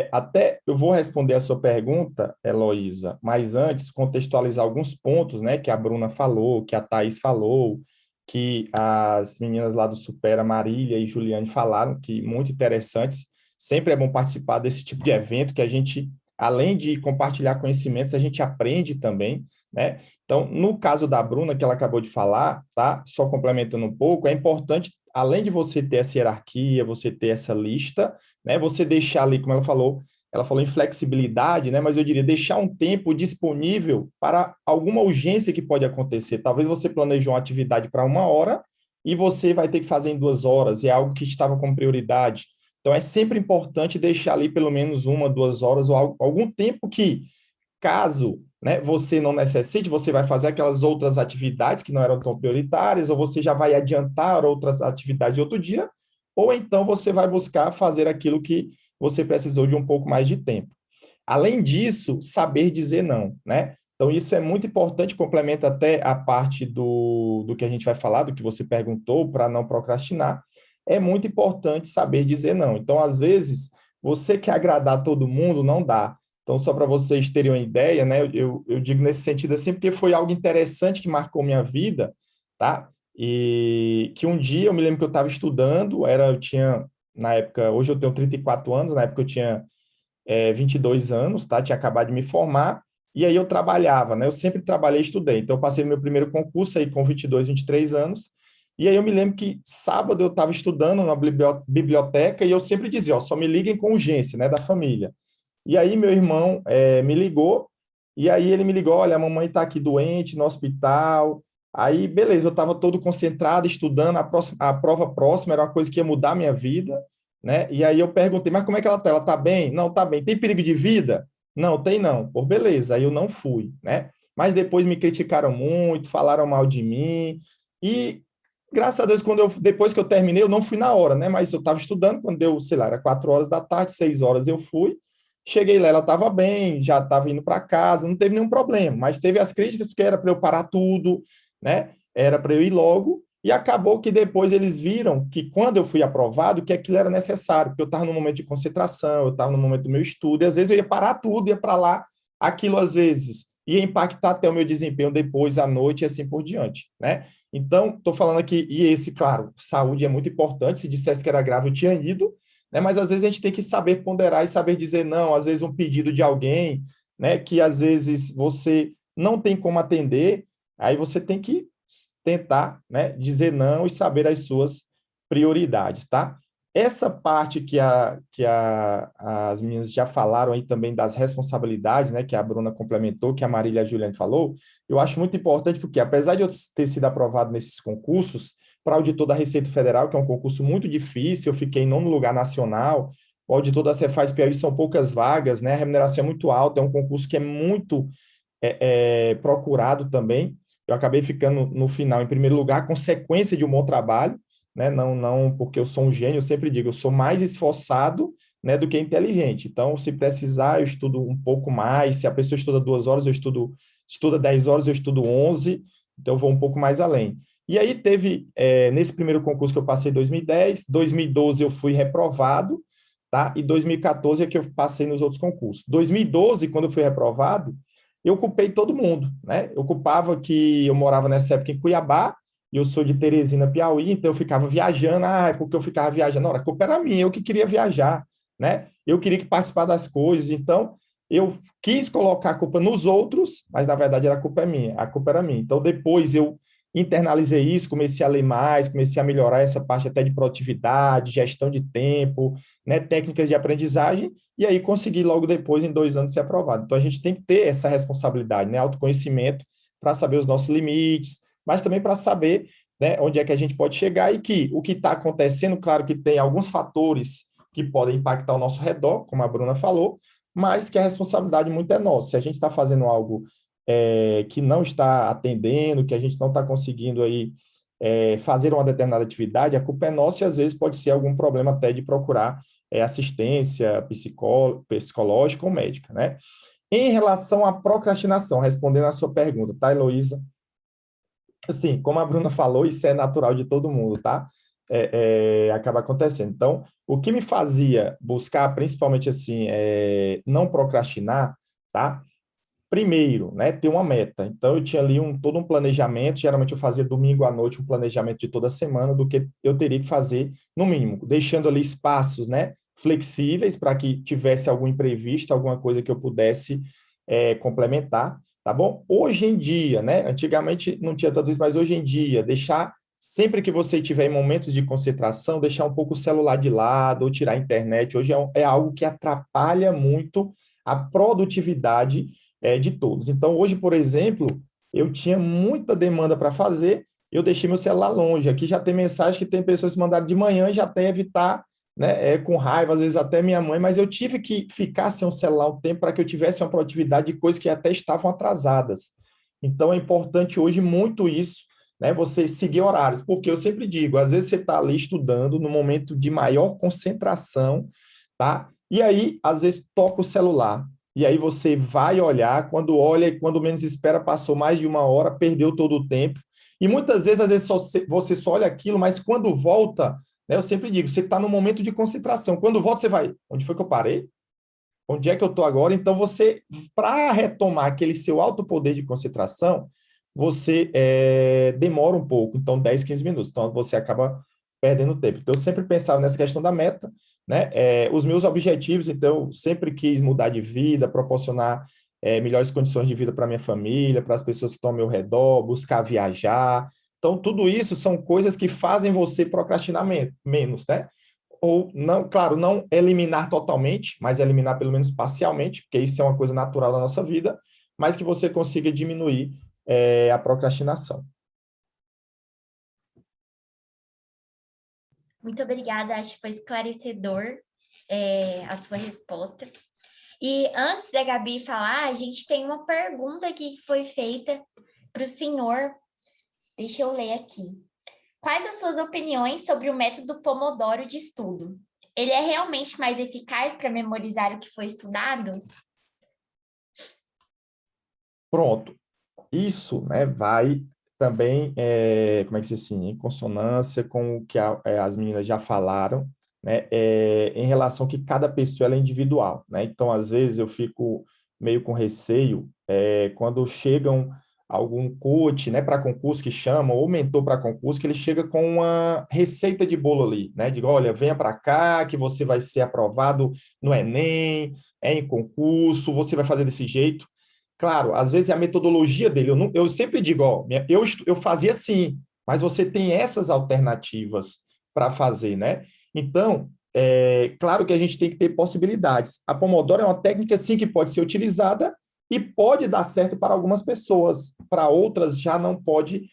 Até eu vou responder a sua pergunta, Heloísa, mas antes contextualizar alguns pontos, né? Que a Bruna falou, que a Thaís falou, que as meninas lá do Supera, Marília e Juliane falaram, que muito interessantes. Sempre é bom participar desse tipo de evento, que a gente, além de compartilhar conhecimentos, a gente aprende também, né? Então, no caso da Bruna, que ela acabou de falar, tá? Só complementando um pouco, é importante, além de você ter essa hierarquia, você ter essa lista, né? Você deixar ali, como ela falou em flexibilidade, né? Mas eu diria deixar um tempo disponível para alguma urgência que pode acontecer. Talvez você planejou uma atividade para 1 hora e você vai ter que fazer em 2 horas, e é algo que estava com prioridade. Então, é sempre importante deixar ali pelo menos 1, 2 horas ou algum tempo que, caso né, você não necessite, você vai fazer aquelas outras atividades que não eram tão prioritárias, ou você já vai adiantar outras atividades de outro dia, ou então você vai buscar fazer aquilo que você precisou de um pouco mais de tempo. Além disso, saber dizer não, né? Então, isso é muito importante, complementa até a parte do que a gente vai falar, do que você perguntou, para não procrastinar. É muito importante saber dizer não. Então, às vezes, você quer agradar todo mundo, não dá. Então, só para vocês terem uma ideia, né? Eu digo nesse sentido assim, porque foi algo interessante que marcou minha vida, tá? E que um dia eu me lembro que eu estava estudando, eu tinha, na época, hoje eu tenho 34 anos, na época eu tinha 22 anos, tá? Tinha acabado de me formar, e aí eu trabalhava, né? Eu sempre trabalhei e estudei. Então, eu passei no meu primeiro concurso aí com 22, 23 anos, e aí eu me lembro que sábado eu estava estudando na biblioteca e eu sempre dizia, ó, só me liguem com urgência, né, da família. E aí meu irmão me ligou, e aí ele me ligou, olha, a mamãe está aqui doente no hospital. Aí, beleza, eu estava todo concentrado, estudando, a prova próxima era uma coisa que ia mudar a minha vida, né? E aí eu perguntei, mas como é que ela está? Ela está bem? Não, está bem. Tem perigo de vida? Não, tem não. Pô, beleza, aí eu não fui, né? Mas depois me criticaram muito, falaram mal de mim, e graças a Deus, depois que eu terminei, eu não fui na hora, né? Mas eu estava estudando, quando deu, sei lá, era 4 horas da tarde, 6 horas eu fui, cheguei lá, ela estava bem, já estava indo para casa, não teve nenhum problema, mas teve as críticas, porque era para eu parar tudo, né? Era para eu ir logo, e acabou que depois eles viram que quando eu fui aprovado, que aquilo era necessário, porque eu estava no momento de concentração, eu estava no momento do meu estudo, e às vezes eu ia parar tudo, ia para lá, aquilo às vezes ia impactar até o meu desempenho depois à noite e assim por diante, né? Então, estou falando aqui, e esse, claro, saúde é muito importante, se dissesse que era grave, eu tinha ido, né? Mas às vezes a gente tem que saber ponderar e saber dizer não, às vezes um pedido de alguém, né, que às vezes você não tem como atender, aí você tem que tentar, né, dizer não e saber as suas prioridades, tá? Essa parte as meninas já falaram aí também das responsabilidades, né, que a Bruna complementou, que a Marília e a Juliane falou, eu acho muito importante porque, apesar de eu ter sido aprovado nesses concursos, para auditor da Receita Federal, que é um concurso muito difícil, eu fiquei em 9º lugar nacional, o auditor da Cefaz Piauí são poucas vagas, né, a remuneração é muito alta, é um concurso que é muito procurado também, eu acabei ficando no final em primeiro lugar, consequência de um bom trabalho, né, não porque eu sou um gênio, eu sempre digo, eu sou mais esforçado, né, do que inteligente, então se precisar eu estudo um pouco mais, se a pessoa estuda 2 horas, estuda 10 horas, eu estudo 11, então eu vou um pouco mais além. E aí teve, nesse primeiro concurso que eu passei em 2010, 2012 eu fui reprovado, tá? E 2014 é que eu passei nos outros concursos. 2012, quando eu fui reprovado, eu culpei todo mundo, né? Eu culpava que eu morava nessa época em Cuiabá, e eu sou de Teresina, Piauí, então eu ficava viajando, porque eu ficava viajando, não, a culpa era minha, eu que queria viajar, né? Eu queria que participar das coisas, então eu quis colocar a culpa nos outros, mas na verdade a culpa era minha. Então depois eu internalizei isso, comecei a ler mais, comecei a melhorar essa parte até de produtividade, gestão de tempo, né, técnicas de aprendizagem, e aí consegui logo depois, em 2 anos, ser aprovado. Então, a gente tem que ter essa responsabilidade, né, autoconhecimento, para saber os nossos limites, mas também para saber, né, onde é que a gente pode chegar e que o que está acontecendo, claro que tem alguns fatores que podem impactar ao nosso redor, como a Bruna falou, mas que a responsabilidade muito é nossa. Se a gente está fazendo algo que não está atendendo, que a gente não está conseguindo aí, fazer uma determinada atividade, a culpa é nossa e às vezes pode ser algum problema até de procurar assistência psicológica ou médica, né? Em relação à procrastinação, respondendo a sua pergunta, tá, Heloísa? Assim, como a Bruna falou, isso é natural de todo mundo, tá? Acaba acontecendo. Então, o que me fazia buscar, principalmente assim, não procrastinar, tá? Primeiro, né, ter uma meta. Então, eu tinha ali todo um planejamento, geralmente eu fazia domingo à noite um planejamento de toda semana do que eu teria que fazer, no mínimo, deixando ali espaços, né, flexíveis para que tivesse algum imprevisto, alguma coisa que eu pudesse complementar, tá bom? Hoje em dia, né, antigamente não tinha tanto isso, mas hoje em dia, deixar, sempre que você tiver em momentos de concentração, deixar um pouco o celular de lado ou tirar a internet, hoje é algo que atrapalha muito a produtividade de todos. Então, hoje, por exemplo, eu tinha muita demanda para fazer, eu deixei meu celular longe. Aqui já tem mensagem que tem pessoas que mandaram de manhã e já tem evitar né, com raiva, às vezes até minha mãe, mas eu tive que ficar sem o celular um tempo para que eu tivesse uma produtividade de coisas que até estavam atrasadas. Então, é importante hoje muito isso, né, você seguir horários, porque eu sempre digo, às vezes você está ali estudando no momento de maior concentração, tá? E aí, às vezes, toca o celular, e aí você vai olhar, quando olha e quando menos espera, passou mais de uma hora, perdeu todo o tempo, e muitas vezes, às vezes, você só olha aquilo, mas quando volta, né, eu sempre digo, você está no momento de concentração, quando volta você vai, onde foi que eu parei? Onde é que eu estou agora? Então, você, para retomar aquele seu alto poder de concentração, você demora um pouco, então 10, 15 minutos. Então, você acaba perdendo tempo. Então, eu sempre pensava nessa questão da meta, né? Os meus objetivos, então, eu sempre quis mudar de vida, proporcionar melhores condições de vida para minha família, para as pessoas que estão ao meu redor, buscar viajar. Então, tudo isso são coisas que fazem você procrastinar menos, né? Ou não, claro, não eliminar totalmente, mas eliminar pelo menos parcialmente, porque isso é uma coisa natural da nossa vida, mas que você consiga diminuir a procrastinação. Muito obrigada, acho que foi esclarecedor a sua resposta. E antes da Gabi falar, a gente tem uma pergunta aqui que foi feita para o senhor. Deixa eu ler aqui. Quais as suas opiniões sobre o método Pomodoro de estudo? Ele é realmente mais eficaz para memorizar o que foi estudado? Pronto. Isso, né, vai também, como é que se diz assim, em consonância com o que as meninas já falaram, né, em relação que cada pessoa ela é individual, né? Então, às vezes, eu fico meio com receio quando chegam algum coach, né, para concurso que chama, ou mentor para concurso, que ele chega com uma receita de bolo ali, né? Digo, olha, venha para cá que você vai ser aprovado no Enem, em concurso, você vai fazer desse jeito. Claro, às vezes é a metodologia dele. Eu sempre digo, ó, eu fazia assim, mas você tem essas alternativas para fazer, né? Então, claro que a gente tem que ter possibilidades. A Pomodoro é uma técnica, sim, que pode ser utilizada e pode dar certo para algumas pessoas, para outras já não pode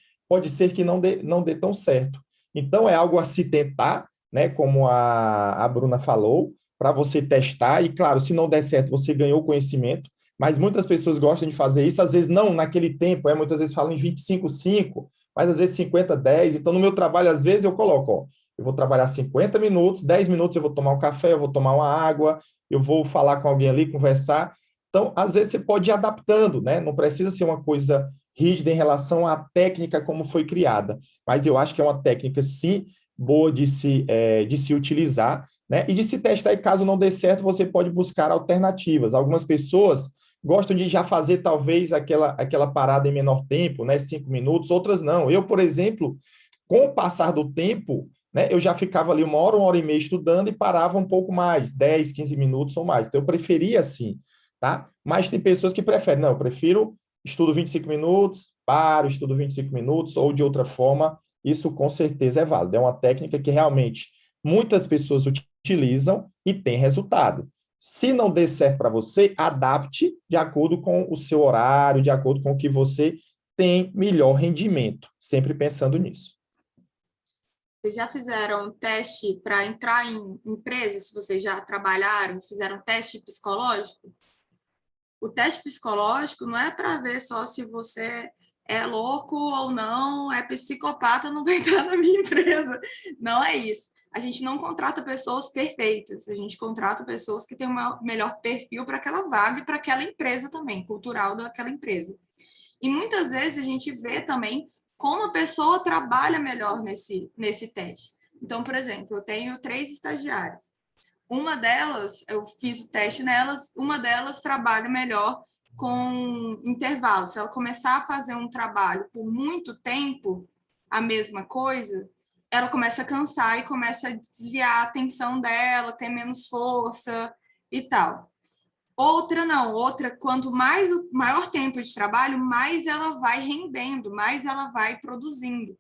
ser que não dê tão certo. Então, é algo a se tentar, né? Como a Bruna falou, para você testar, e claro, se não der certo, você ganhou conhecimento, mas muitas pessoas gostam de fazer isso, às vezes não naquele tempo, muitas vezes falam em 25/5, mas às vezes 50/10. Então, no meu trabalho, às vezes eu coloco, ó, eu vou trabalhar 50 minutos, 10 minutos eu vou tomar um café, eu vou tomar uma água, eu vou falar com alguém ali, conversar. Então, às vezes você pode ir adaptando, né? Não precisa ser uma coisa rígida em relação à técnica como foi criada, mas eu acho que é uma técnica, sim, boa de se utilizar, né? E de se testar, e caso não dê certo, você pode buscar alternativas. Algumas pessoas gostam de já fazer, talvez, aquela parada em menor tempo, né? 5 minutos, outras não. Eu, por exemplo, com o passar do tempo, né, eu já ficava ali 1 hora e meia estudando e parava um pouco mais, 10, 15 minutos ou mais. Então, eu preferia assim, tá? Mas tem pessoas que preferem, não, eu prefiro estudo 25 minutos, paro, estudo 25 minutos, ou de outra forma, isso com certeza é válido. É uma técnica que realmente muitas pessoas utilizam e tem resultado. Se não der certo para você, adapte de acordo com o seu horário, de acordo com o que você tem melhor rendimento, sempre pensando nisso. Vocês já fizeram teste para entrar em empresas? Se vocês já trabalharam, fizeram teste psicológico? O teste psicológico não é para ver só se você é louco ou não, é psicopata, não vai entrar na minha empresa. Não é isso. A gente não contrata pessoas perfeitas, a gente contrata pessoas que têm um melhor perfil para aquela vaga e para aquela empresa também, cultural daquela empresa. E muitas vezes a gente vê também como a pessoa trabalha melhor nesse teste. Então, por exemplo, eu tenho 3 estagiárias. Uma delas, eu fiz o teste nelas, uma delas trabalha melhor com intervalos. Se ela começar a fazer um trabalho por muito tempo, a mesma coisa, ela começa a cansar e começa a desviar a atenção dela, ter menos força e tal. Outra não, outra, quanto mais o maior tempo de trabalho, mais ela vai rendendo, mais ela vai produzindo.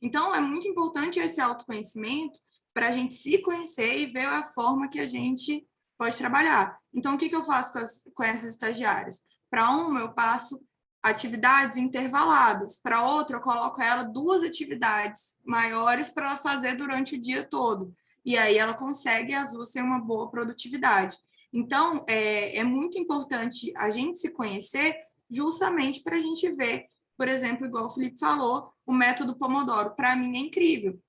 Então, é muito importante esse autoconhecimento para a gente se conhecer e ver a forma que a gente pode trabalhar. Então, o que eu faço com essas estagiárias? Para uma, eu passo atividades intervaladas. Para outra, eu coloco ela 2 atividades maiores para ela fazer durante o dia todo. e aí ela consegue as duas ter uma boa produtividade. Então, é muito importante a gente se conhecer justamente para a gente ver, por exemplo, igual o Felipe falou, o método Pomodoro, para mim é incrível.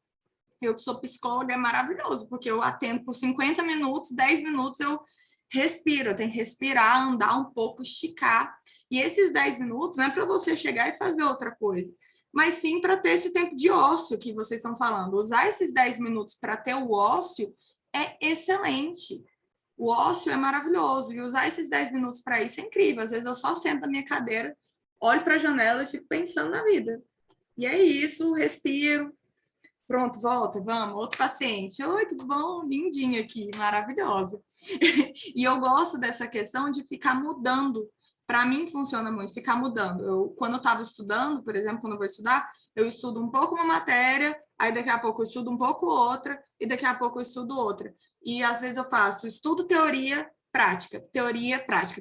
Eu que sou psicóloga, é maravilhoso, porque eu atendo por 50 minutos, 10 minutos eu respiro, eu tenho que respirar, andar um pouco, esticar. E esses 10 minutos não é para você chegar e fazer outra coisa, mas sim para ter esse tempo de ócio que vocês estão falando. Usar esses 10 minutos para ter o ócio é excelente. O ócio é maravilhoso, e usar esses 10 minutos para isso é incrível. Às vezes eu só sento na minha cadeira, olho para a janela e fico pensando na vida. E é isso, respiro. Pronto, volta, vamos, outro paciente. Oi, tudo bom? Lindinha aqui, maravilhosa. E eu gosto dessa questão de ficar mudando. Para mim funciona muito, ficar mudando. Quando eu estava estudando, por exemplo, quando eu vou estudar, eu estudo um pouco uma matéria, aí daqui a pouco eu estudo um pouco outra, e daqui a pouco eu estudo outra. E às vezes eu faço estudo, teoria, prática, teoria, prática,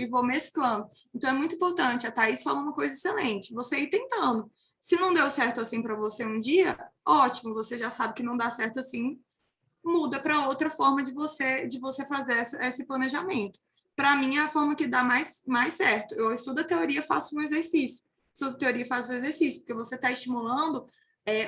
e vou mesclando. Então é muito importante, a Thaís falou uma coisa excelente, você ir tentando. Se não deu certo assim para você um dia, ótimo, você já sabe que não dá certo assim, muda para outra forma de você fazer esse planejamento. Para mim, é a forma que dá mais certo. Eu estudo a teoria, faço um exercício. Estudo teoria, faço um exercício, porque você está estimulando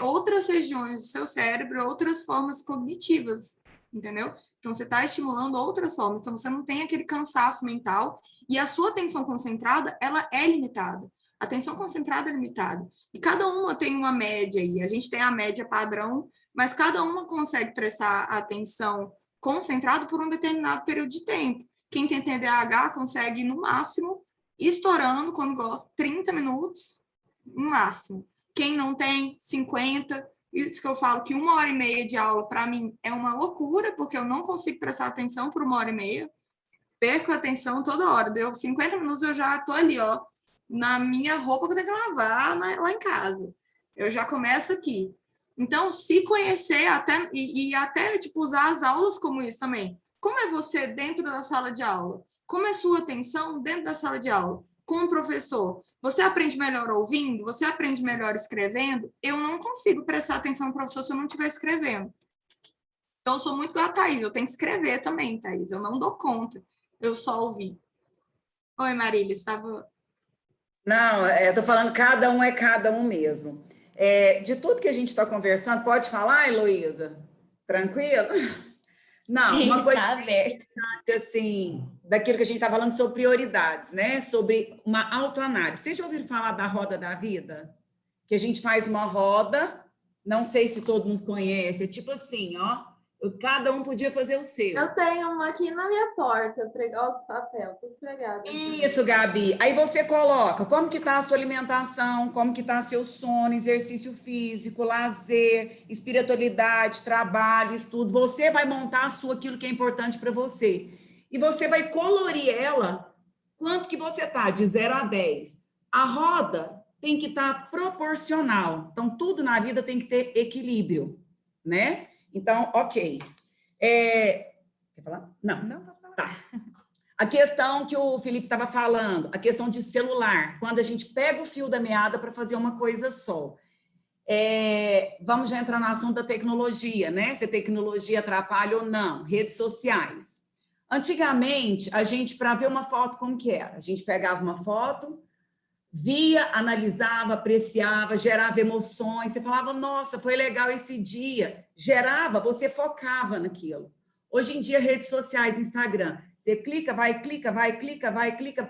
outras regiões do seu cérebro, outras formas cognitivas, entendeu? Então, você está estimulando outras formas. Então, você não tem aquele cansaço mental e a sua atenção concentrada, ela é limitada. A atenção concentrada é limitada. E cada uma tem uma média aí. A gente tem a média padrão, mas cada uma consegue prestar atenção concentrada por um determinado período de tempo. Quem tem TDAH consegue, no máximo, estourando, quando gosta, 30 minutos, no máximo. Quem não tem, 50. Isso que eu falo que 1h30 de aula, para mim, é uma loucura, porque eu não consigo prestar atenção por 1h30. Perco a atenção toda hora. Deu 50 minutos, eu já estou ali, ó, na minha roupa que eu tenho que lavar lá em casa. Eu já começo aqui. Então, se conhecer até tipo, usar as aulas como isso também. Como é você dentro da sala de aula? Como é sua atenção dentro da sala de aula? Com o professor? Você aprende melhor ouvindo? Você aprende melhor escrevendo? Eu não consigo prestar atenção no professor se eu não estiver escrevendo. Então, eu sou muito igual a Thaís. Eu tenho que escrever também, Thaís. Eu não dou conta. Eu só ouvi. Oi, Marília, estava... Não, eu tô falando cada um é cada um mesmo. De tudo que a gente está conversando, pode falar, Heloísa? Tranquilo? Não, uma coisa Tá aberto. assim, daquilo que a gente está falando sobre prioridades, né? Sobre uma autoanálise. Vocês já ouviram falar da roda da vida? Que a gente faz uma roda, não sei se todo mundo conhece, é tipo assim, ó. Cada um podia fazer o seu. Eu tenho uma aqui na minha porta, pregar os papéis, tudo pregado. Isso, Gabi. Aí você coloca como que está a sua alimentação, como que está seu sono, exercício físico, lazer, espiritualidade, trabalho, estudo. Você vai montar a sua, aquilo que é importante para você. E você vai colorir ela, quanto que você está, de 0 a 10. A roda tem que estar proporcional. Então, tudo na vida tem que ter equilíbrio, né? Então, ok. Quer falar? Não. Não, pode falar. Tá. A questão que o Felipe estava falando, a questão de celular, quando a gente pega o fio da meada para fazer uma coisa só. Vamos já entrar no assunto da tecnologia, né? Se a tecnologia atrapalha ou não, redes sociais. Antigamente, a gente, para ver uma foto, como que era? A gente pegava uma foto, via, analisava, apreciava, gerava emoções, você falava, nossa, foi legal esse dia, gerava, você focava naquilo. Hoje em dia, redes sociais, Instagram, você clica, vai,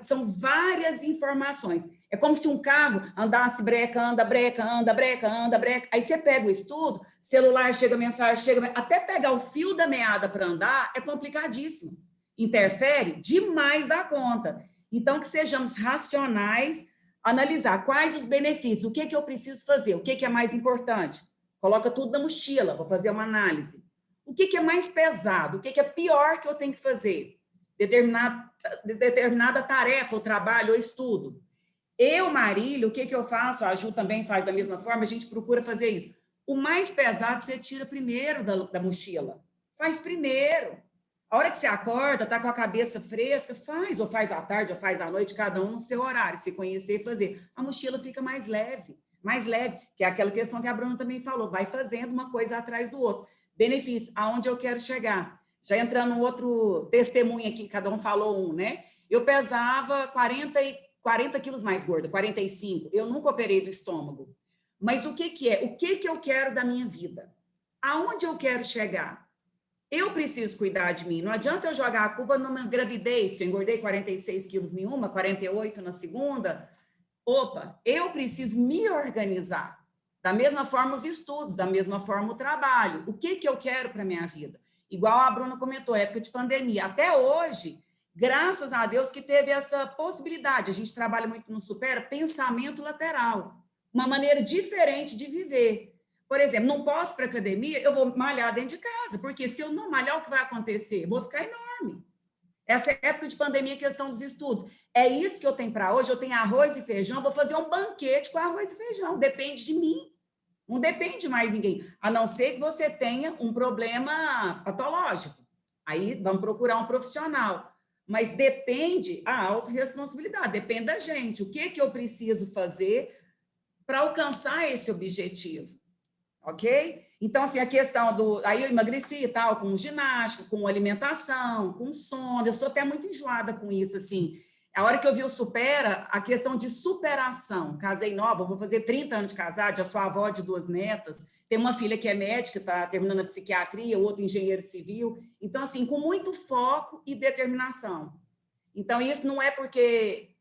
são várias informações. É como se um carro andasse breca, anda, breca, anda, breca, anda, breca. Aí você pega o estudo, celular, chega mensagem, até pegar o fio da meada para andar, é complicadíssimo. Interfere demais da conta. Então, que sejamos racionais, analisar quais os benefícios, o que eu preciso fazer, o que é mais importante. Coloca tudo na mochila, vou fazer uma análise. O que é mais pesado, o que é pior que eu tenho que fazer? Determinada tarefa, ou trabalho, ou estudo. Marília, o que eu faço? A Ju também faz da mesma forma, a gente procura fazer isso. O mais pesado você tira primeiro da mochila. Faz primeiro. A hora que você acorda, tá com a cabeça fresca, ou faz à tarde, ou faz à noite, cada um no seu horário, se conhecer e fazer. A mochila fica mais leve, que é aquela questão que a Bruna também falou, vai fazendo uma coisa atrás do outro. benefícios, aonde eu quero chegar. Já entrando no outro testemunho aqui, cada um falou um, né? Eu pesava 40 quilos mais gorda, 45. Eu nunca operei do estômago. Mas o que é? O que eu quero da minha vida? Aonde eu quero chegar? Eu preciso cuidar de mim. Não adianta eu jogar a culpa numa gravidez, que eu engordei 46 quilos em uma, 48 na segunda. Opa, eu preciso me organizar. Da mesma forma os estudos, da mesma forma o trabalho. O que eu quero para a minha vida? Igual a Bruna comentou, época de pandemia. Até hoje, graças a Deus que teve essa possibilidade. A gente trabalha muito no Supera, pensamento lateral. Uma maneira diferente de viver. Por exemplo, não posso ir para academia, eu vou malhar dentro de casa, porque se eu não malhar, o que vai acontecer? Eu vou ficar enorme. Essa época de pandemia, questão dos estudos. É isso que eu tenho para hoje, eu tenho arroz e feijão, vou fazer um banquete com arroz e feijão, depende de mim. Não depende de mais ninguém, a não ser que você tenha um problema patológico. Aí vamos procurar um profissional. Mas depende a autorresponsabilidade, depende da gente. O que eu preciso fazer para alcançar esse objetivo? Ok? Então, assim, a questão do... Aí eu emagreci e tal, com ginástica, com alimentação, com sono. Eu sou até muito enjoada com isso, assim. A hora que eu vi o Supera, a questão de superação. Casei nova, vou fazer 30 anos de casada, já sou avó de 2 netas. Tenho uma filha que é médica, está terminando a psiquiatria, o outro engenheiro civil. Então, assim, com muito foco e determinação. Então, isso não é porque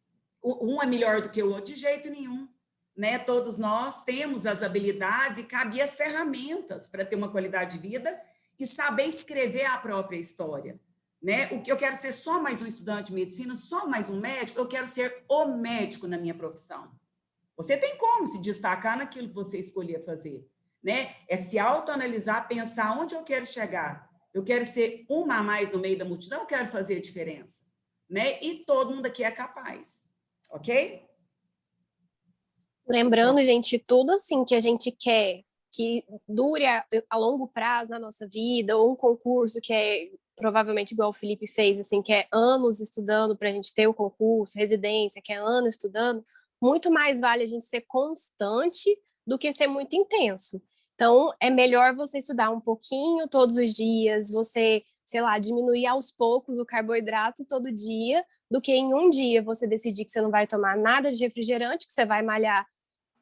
um é melhor do que o outro, de jeito nenhum. Né? Todos nós temos as habilidades e cabe as ferramentas para ter uma qualidade de vida e saber escrever a própria história. Né? O que eu quero ser só mais um estudante de medicina, só mais um médico, eu quero ser o médico na minha profissão. Você tem como se destacar naquilo que você escolher fazer. Né? É se autoanalisar, pensar onde eu quero chegar. Eu quero ser uma a mais no meio da multidão, eu quero fazer a diferença. Né? E todo mundo aqui é capaz. Ok? Lembrando, gente, tudo assim que a gente quer que dure a longo prazo na nossa vida, ou um concurso que é provavelmente igual o Felipe fez, assim, que é anos estudando para a gente ter o concurso, residência, que é anos estudando, muito mais vale a gente ser constante do que ser muito intenso. Então, é melhor você estudar um pouquinho todos os dias, você, sei lá, diminuir aos poucos o carboidrato todo dia, do que em um dia você decidir que você não vai tomar nada de refrigerante, que você vai malhar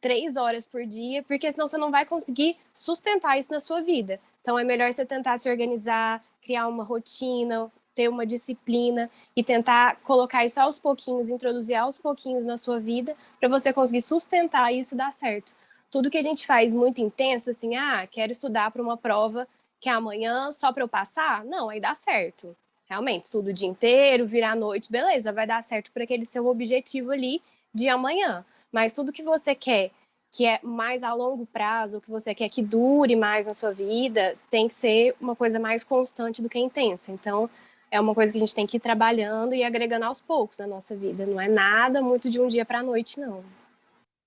3 horas por dia, porque senão você não vai conseguir sustentar isso na sua vida. Então, é melhor você tentar se organizar, criar uma rotina, ter uma disciplina e tentar colocar isso aos pouquinhos, introduzir aos pouquinhos na sua vida, para você conseguir sustentar e isso dar certo. Tudo que a gente faz muito intenso, assim, quero estudar para uma prova que é amanhã só para eu passar? Não, aí dá certo. Realmente, estudo o dia inteiro, virar à noite, beleza, vai dar certo para aquele seu objetivo ali de amanhã. Mas tudo que você quer, que é mais a longo prazo, que você quer que dure mais na sua vida, tem que ser uma coisa mais constante do que intensa. Então, é uma coisa que a gente tem que ir trabalhando e agregando aos poucos na nossa vida. Não é nada muito de um dia para a noite, não.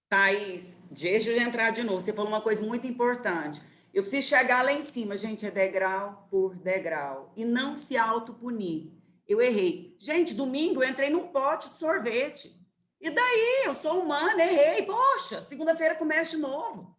Thaís, deixa eu entrar de novo. Você falou uma coisa muito importante. Eu preciso chegar lá em cima, gente, é degrau por degrau. E não se autopunir. Eu errei. Gente, domingo eu entrei num pote de sorvete. E daí? Eu sou humana, errei. Poxa, segunda-feira começa de novo.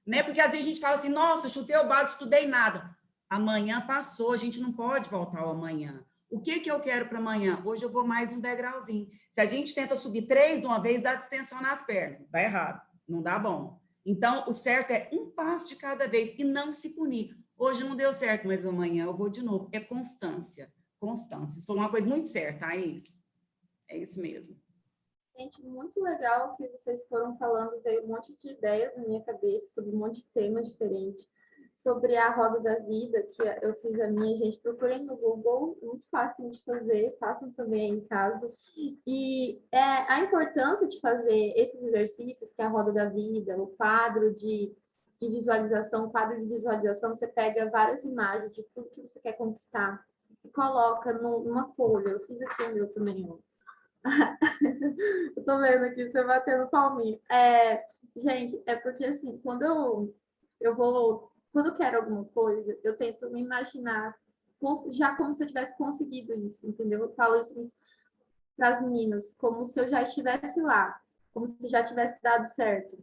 Né? Porque às vezes a gente fala assim, nossa, chutei o balde, estudei nada. Amanhã passou, a gente não pode voltar ao amanhã. O que eu quero para amanhã? Hoje eu vou mais um degrauzinho. Se a gente tenta subir 3 de uma vez, dá distensão nas pernas. Dá errado, não dá bom. Então, o certo é um passo de cada vez e não se punir. Hoje não deu certo, mas amanhã eu vou de novo. É constância. Constância. Isso foi uma coisa muito certa, Thaís. É isso mesmo. Gente, muito legal que vocês foram falando, veio um monte de ideias na minha cabeça sobre um monte de temas diferentes. Sobre a roda da vida, que eu fiz a minha, gente, procurem no Google, muito fácil de fazer, façam também em casa. E a importância de fazer esses exercícios, que é a roda da vida, o quadro de visualização, você pega várias imagens de tudo que você quer conquistar e coloca numa folha. Eu fiz aqui o meu também, ó. Eu tô vendo aqui, você batendo palminho. Gente, é porque assim, quando eu quero alguma coisa, eu tento me imaginar já como se eu tivesse conseguido isso, entendeu? Eu falo isso para as meninas, como se eu já estivesse lá, como se já tivesse dado certo.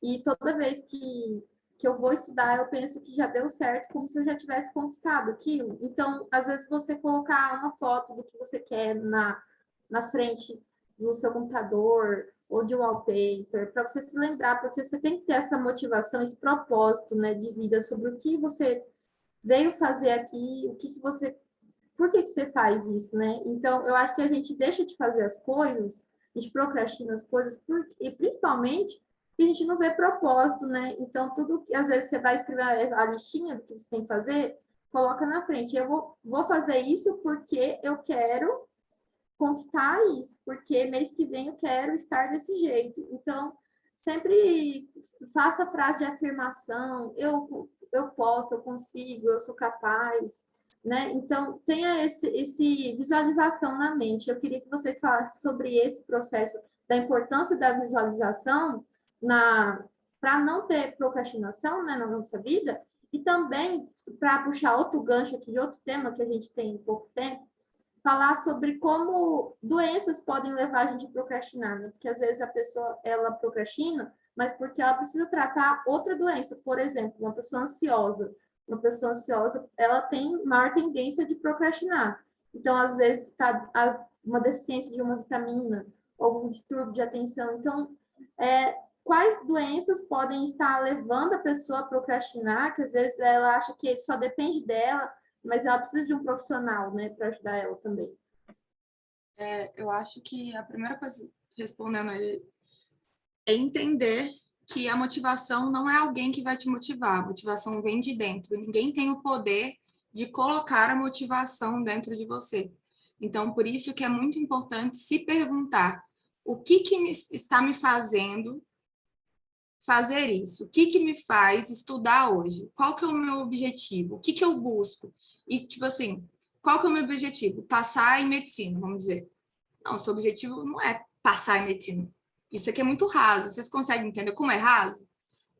E toda vez que que eu vou estudar, eu penso que já deu certo, como se eu já tivesse conquistado aquilo. Então, às vezes, você colocar uma foto do que você quer na frente do seu computador ou de wallpaper, para você se lembrar, porque você tem que ter essa motivação, esse propósito, né, de vida sobre o que você veio fazer aqui, o que você, por que você faz isso, né? Então, eu acho que a gente deixa de fazer as coisas, a gente procrastina as coisas, e principalmente porque a gente não vê propósito, né? Então, tudo que às vezes você vai escrever a listinha do que você tem que fazer, coloca na frente. Eu vou fazer isso porque eu quero conquistar isso, porque mês que vem eu quero estar desse jeito. Então, sempre faça frase de afirmação, eu posso, eu consigo, eu sou capaz, né? Então, tenha esse visualização na mente. Eu queria que vocês falassem sobre esse processo da importância da visualização para não ter procrastinação, né, na nossa vida, e também para puxar outro gancho aqui de outro tema que a gente tem em pouco tempo, falar sobre como doenças podem levar a gente a procrastinar, né? Porque às vezes a pessoa ela procrastina, mas porque ela precisa tratar outra doença. Por exemplo, uma pessoa ansiosa. Uma pessoa ansiosa, ela tem maior tendência de procrastinar. Então, às vezes, está uma deficiência de uma vitamina ou um distúrbio de atenção. Então, quais doenças podem estar levando a pessoa a procrastinar, que às vezes ela acha que só depende dela, mas ela precisa de um profissional, né, para ajudar ela também. Eu acho que a primeira coisa, respondendo ele, é entender que a motivação não é alguém que vai te motivar, a motivação vem de dentro. Ninguém tem o poder de colocar a motivação dentro de você. Então, por isso que é muito importante se perguntar o que está me fazendo fazer isso? O que me faz estudar hoje? Qual que é o meu objetivo? O que eu busco? E, tipo assim, qual que é o meu objetivo? Passar em medicina, vamos dizer. Não, seu objetivo não é passar em medicina. Isso aqui é muito raso. Vocês conseguem entender como é raso?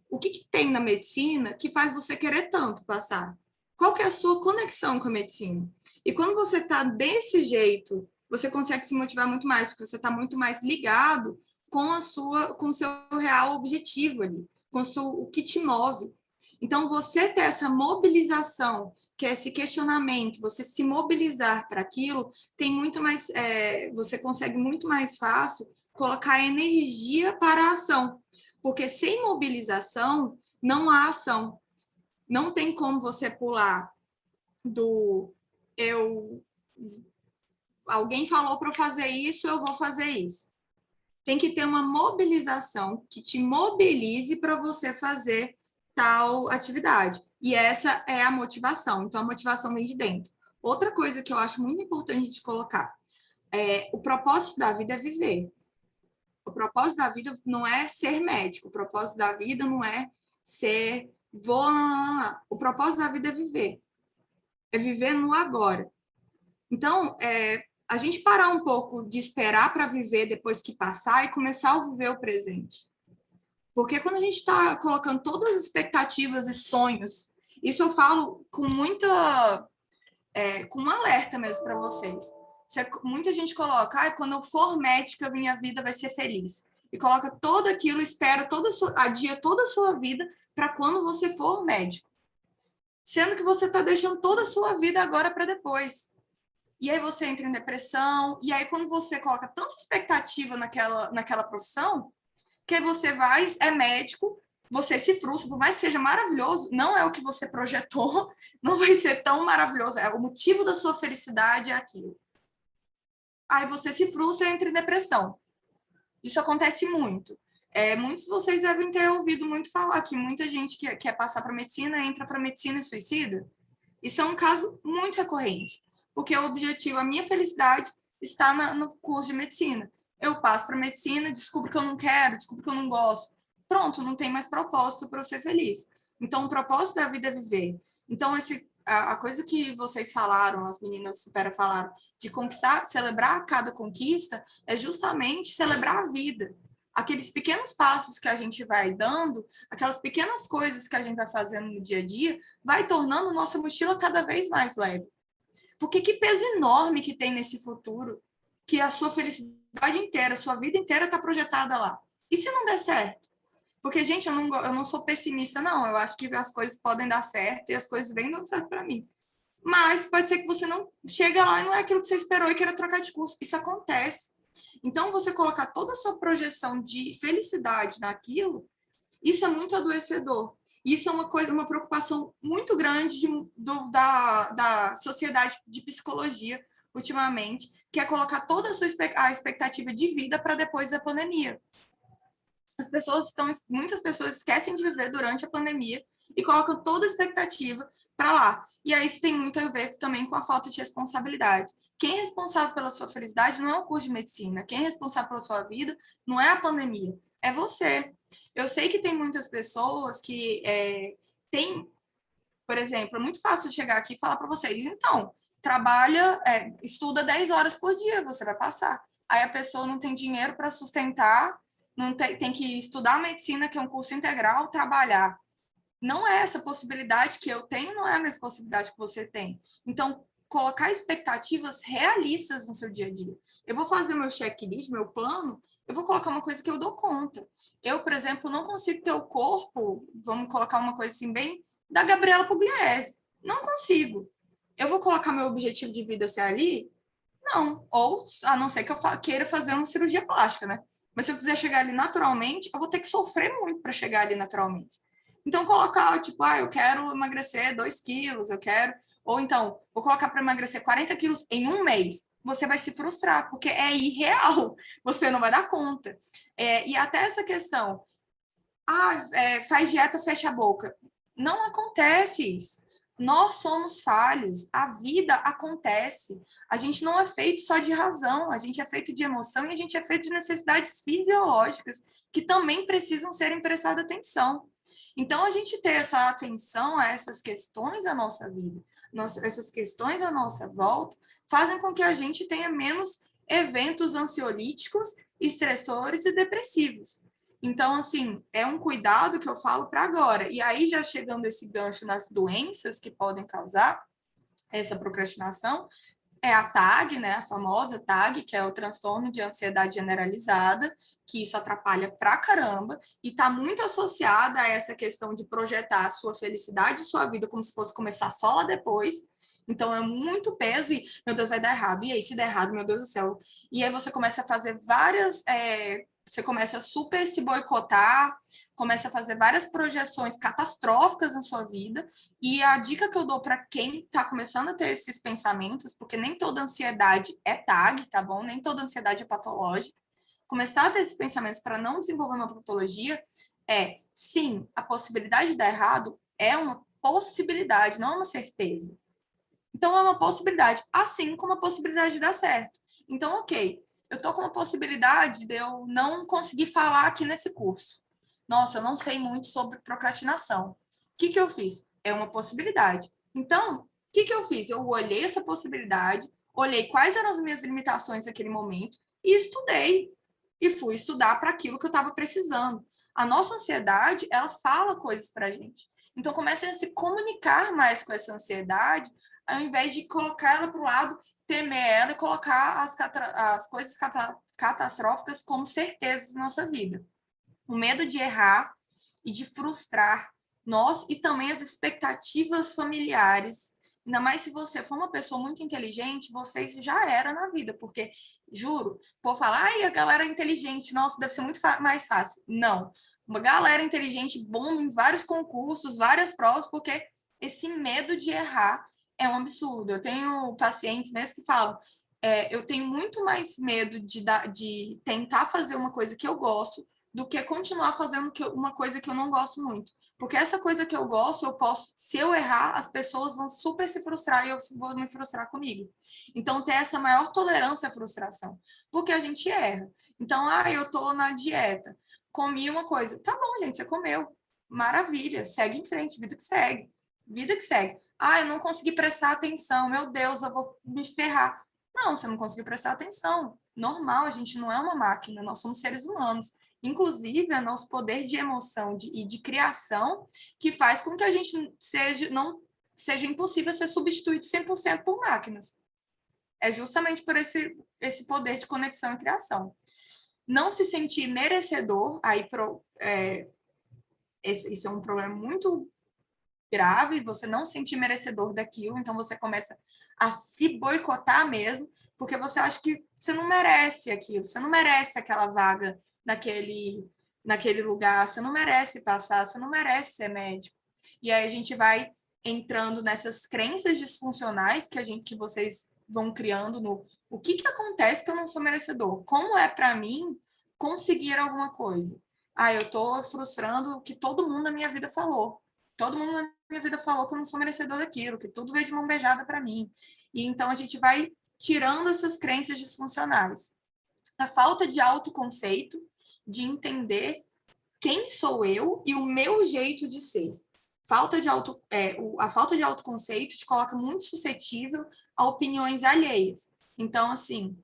O que tem na medicina que faz você querer tanto passar? Qual que é a sua conexão com a medicina? E quando você está desse jeito, você consegue se motivar muito mais, porque você está muito mais ligado com o seu real objetivo ali, com o que te move. Então, você ter essa mobilização, que é esse questionamento, você se mobilizar para aquilo, tem muito mais, você consegue muito mais fácil colocar energia para a ação, porque sem mobilização não há ação. Não tem como você pular do alguém falou para eu fazer isso, eu vou fazer isso. Tem que ter uma mobilização que te mobilize para você fazer tal atividade. E essa é a motivação. Então, a motivação vem de dentro. Outra coisa que eu acho muito importante de colocar o propósito da vida é viver. O propósito da vida não é ser médico. O propósito da vida não é ser... O propósito da vida é viver. É viver no agora. Então, a gente parar um pouco de esperar para viver depois que passar e começar a viver o presente. Porque quando a gente está colocando todas as expectativas e sonhos, isso eu falo com com um alerta mesmo para vocês. Muita gente coloca, quando eu for médica, minha vida vai ser feliz. E coloca tudo aquilo, espera adia toda a sua vida para quando você for médico. Sendo que você está deixando toda a sua vida agora para depois. E aí você entra em depressão, e aí quando você coloca tanta expectativa naquela profissão, que você vai, é médico, você se frustra, por mais que seja maravilhoso, não é o que você projetou, não vai ser tão maravilhoso, o motivo da sua felicidade é aquilo. Aí você se frustra e entra em depressão. Isso acontece muito. Muitos de vocês devem ter ouvido muito falar que muita gente que quer passar para medicina entra para medicina e suicida. Isso é um caso muito recorrente. Porque o objetivo, a minha felicidade está no curso de medicina. Eu passo para medicina, descubro que eu não quero, descubro que eu não gosto. Pronto, não tem mais propósito para eu ser feliz. Então, o propósito da vida é viver. Então, a coisa que vocês falaram, as meninas super falaram, de conquistar, celebrar cada conquista, é justamente celebrar a vida. Aqueles pequenos passos que a gente vai dando, aquelas pequenas coisas que a gente vai fazendo no dia a dia, vai tornando nossa mochila cada vez mais leve. Porque que peso enorme que tem nesse futuro, que a sua felicidade inteira, a sua vida inteira está projetada lá. E se não der certo? Porque, gente, eu não sou pessimista, não. Eu acho que as coisas podem dar certo e as coisas vêm dando certo para mim. Mas pode ser que você não chega lá e não é aquilo que você esperou e queira trocar de curso. Isso acontece. Então, você colocar toda a sua projeção de felicidade naquilo, isso é muito adoecedor. Isso é uma preocupação muito grande da sociedade de psicologia, ultimamente, que é colocar toda a expectativa de vida para depois da pandemia. Muitas pessoas esquecem de viver durante a pandemia e colocam toda a expectativa para lá. E aí isso tem muito a ver também com a falta de responsabilidade. Quem é responsável pela sua felicidade não é o curso de medicina. Quem é responsável pela sua vida não é a pandemia, é você. Eu sei que tem muitas pessoas que têm, por exemplo, é muito fácil chegar aqui e falar para vocês, então, trabalha, estuda 10 horas por dia, você vai passar. Aí a pessoa não tem dinheiro para sustentar, não tem que estudar medicina, que é um curso integral, trabalhar. Não é essa possibilidade que eu tenho, não é a mesma possibilidade que você tem. Então, colocar expectativas realistas no seu dia a dia. Eu vou fazer meu checklist, meu plano, eu vou colocar uma coisa que eu dou conta. Eu, por exemplo, não consigo ter o corpo, vamos colocar uma coisa assim bem, da Gabriela Pugliese. Não consigo. Eu vou colocar meu objetivo de vida ser ali? Não. Ou, a não ser que eu queira fazer uma cirurgia plástica, né? Mas se eu quiser chegar ali naturalmente, eu vou ter que sofrer muito para chegar ali naturalmente. Então, colocar, tipo, eu quero emagrecer 2 quilos, eu quero... Ou então, vou colocar para emagrecer 40 quilos em um mês. Você vai se frustrar, porque é irreal. Você não vai dar conta. E até essa questão, faz dieta, fecha a boca. Não acontece isso. Nós somos falhos, a vida acontece. A gente não é feito só de razão, a gente é feito de emoção e a gente é feito de necessidades fisiológicas que também precisam ser prestadas atenção. Então, a gente ter essa atenção a essas questões da nossa vida, essas questões à nossa volta, fazem com que a gente tenha menos eventos ansiolíticos, estressores e depressivos. Então, assim, é um cuidado que eu falo para agora. E aí, já chegando esse gancho nas doenças que podem causar essa procrastinação, é a TAG, né, a famosa TAG, que é o transtorno de ansiedade generalizada, que isso atrapalha pra caramba, e está muito associada a essa questão de projetar a sua felicidade e sua vida como se fosse começar só lá depois. Então, é muito peso e, meu Deus, vai dar errado. E aí, se der errado, meu Deus do céu. E aí você começa a fazer você começa a super se boicotar, começa a fazer várias projeções catastróficas na sua vida. E a dica que eu dou para quem está começando a ter esses pensamentos, porque nem toda ansiedade é TAG, tá bom? Nem toda ansiedade é patológica. Começar a ter esses pensamentos para não desenvolver uma patologia sim, a possibilidade de dar errado é uma possibilidade, não é uma certeza. Então, é uma possibilidade, assim como a possibilidade de dar certo. Então, ok, eu estou com uma possibilidade de eu não conseguir falar aqui nesse curso. Nossa, eu não sei muito sobre procrastinação. O que eu fiz? É uma possibilidade. Então, o que eu fiz? Eu olhei essa possibilidade, olhei quais eram as minhas limitações naquele momento e estudei. E fui estudar para aquilo que eu estava precisando. A nossa ansiedade, ela fala coisas para a gente. Então, comece a se comunicar mais com essa ansiedade, ao invés de colocar ela para o lado, temer ela e colocar as coisas catastróficas como certezas na nossa vida. O medo de errar e de frustrar nós e também as expectativas familiares. Ainda mais se você for uma pessoa muito inteligente, você já era na vida, porque, juro, por falar, a galera é inteligente, nossa, deve ser muito mais fácil. Não. Uma galera inteligente bomba em vários concursos, várias provas, porque esse medo de errar é um absurdo. Eu tenho pacientes mesmo que falam, eu tenho muito mais medo de tentar fazer uma coisa que eu gosto do que continuar fazendo uma coisa que eu não gosto muito. Porque essa coisa que eu gosto, se eu errar, as pessoas vão super se frustrar e eu vou me frustrar comigo. Então, ter essa maior tolerância à frustração. Porque a gente erra. Então, eu tô na dieta, comi uma coisa. Tá bom, gente, você comeu. Maravilha, segue em frente, vida que segue. Vida que segue. Eu não consegui prestar atenção, meu Deus, eu vou me ferrar. Não, você não conseguiu prestar atenção. Normal, a gente não é uma máquina, nós somos seres humanos. Inclusive, é nosso poder de emoção e de criação que faz com que a gente não seja impossível ser substituído 100% por máquinas. É justamente por esse poder de conexão e criação. Não se sentir merecedor, isso é um problema muito grave, você não se sentir merecedor daquilo, então você começa a se boicotar mesmo, porque você acha que você não merece aquilo, você não merece aquela vaga naquele lugar, você não merece passar, você não merece ser médico. E aí a gente vai entrando nessas crenças disfuncionais que vocês vão criando no o que acontece que eu não sou merecedor? Como é para mim conseguir alguma coisa? Ah, eu estou frustrando o que todo mundo na minha vida falou. Todo mundo na minha vida falou que eu não sou merecedor daquilo, que tudo veio de mão beijada para mim. E então a gente vai tirando essas crenças disfuncionais. A falta de autoconceito, de entender quem sou eu e o meu jeito de ser. A falta de autoconceito te coloca muito suscetível a opiniões alheias. Então, assim,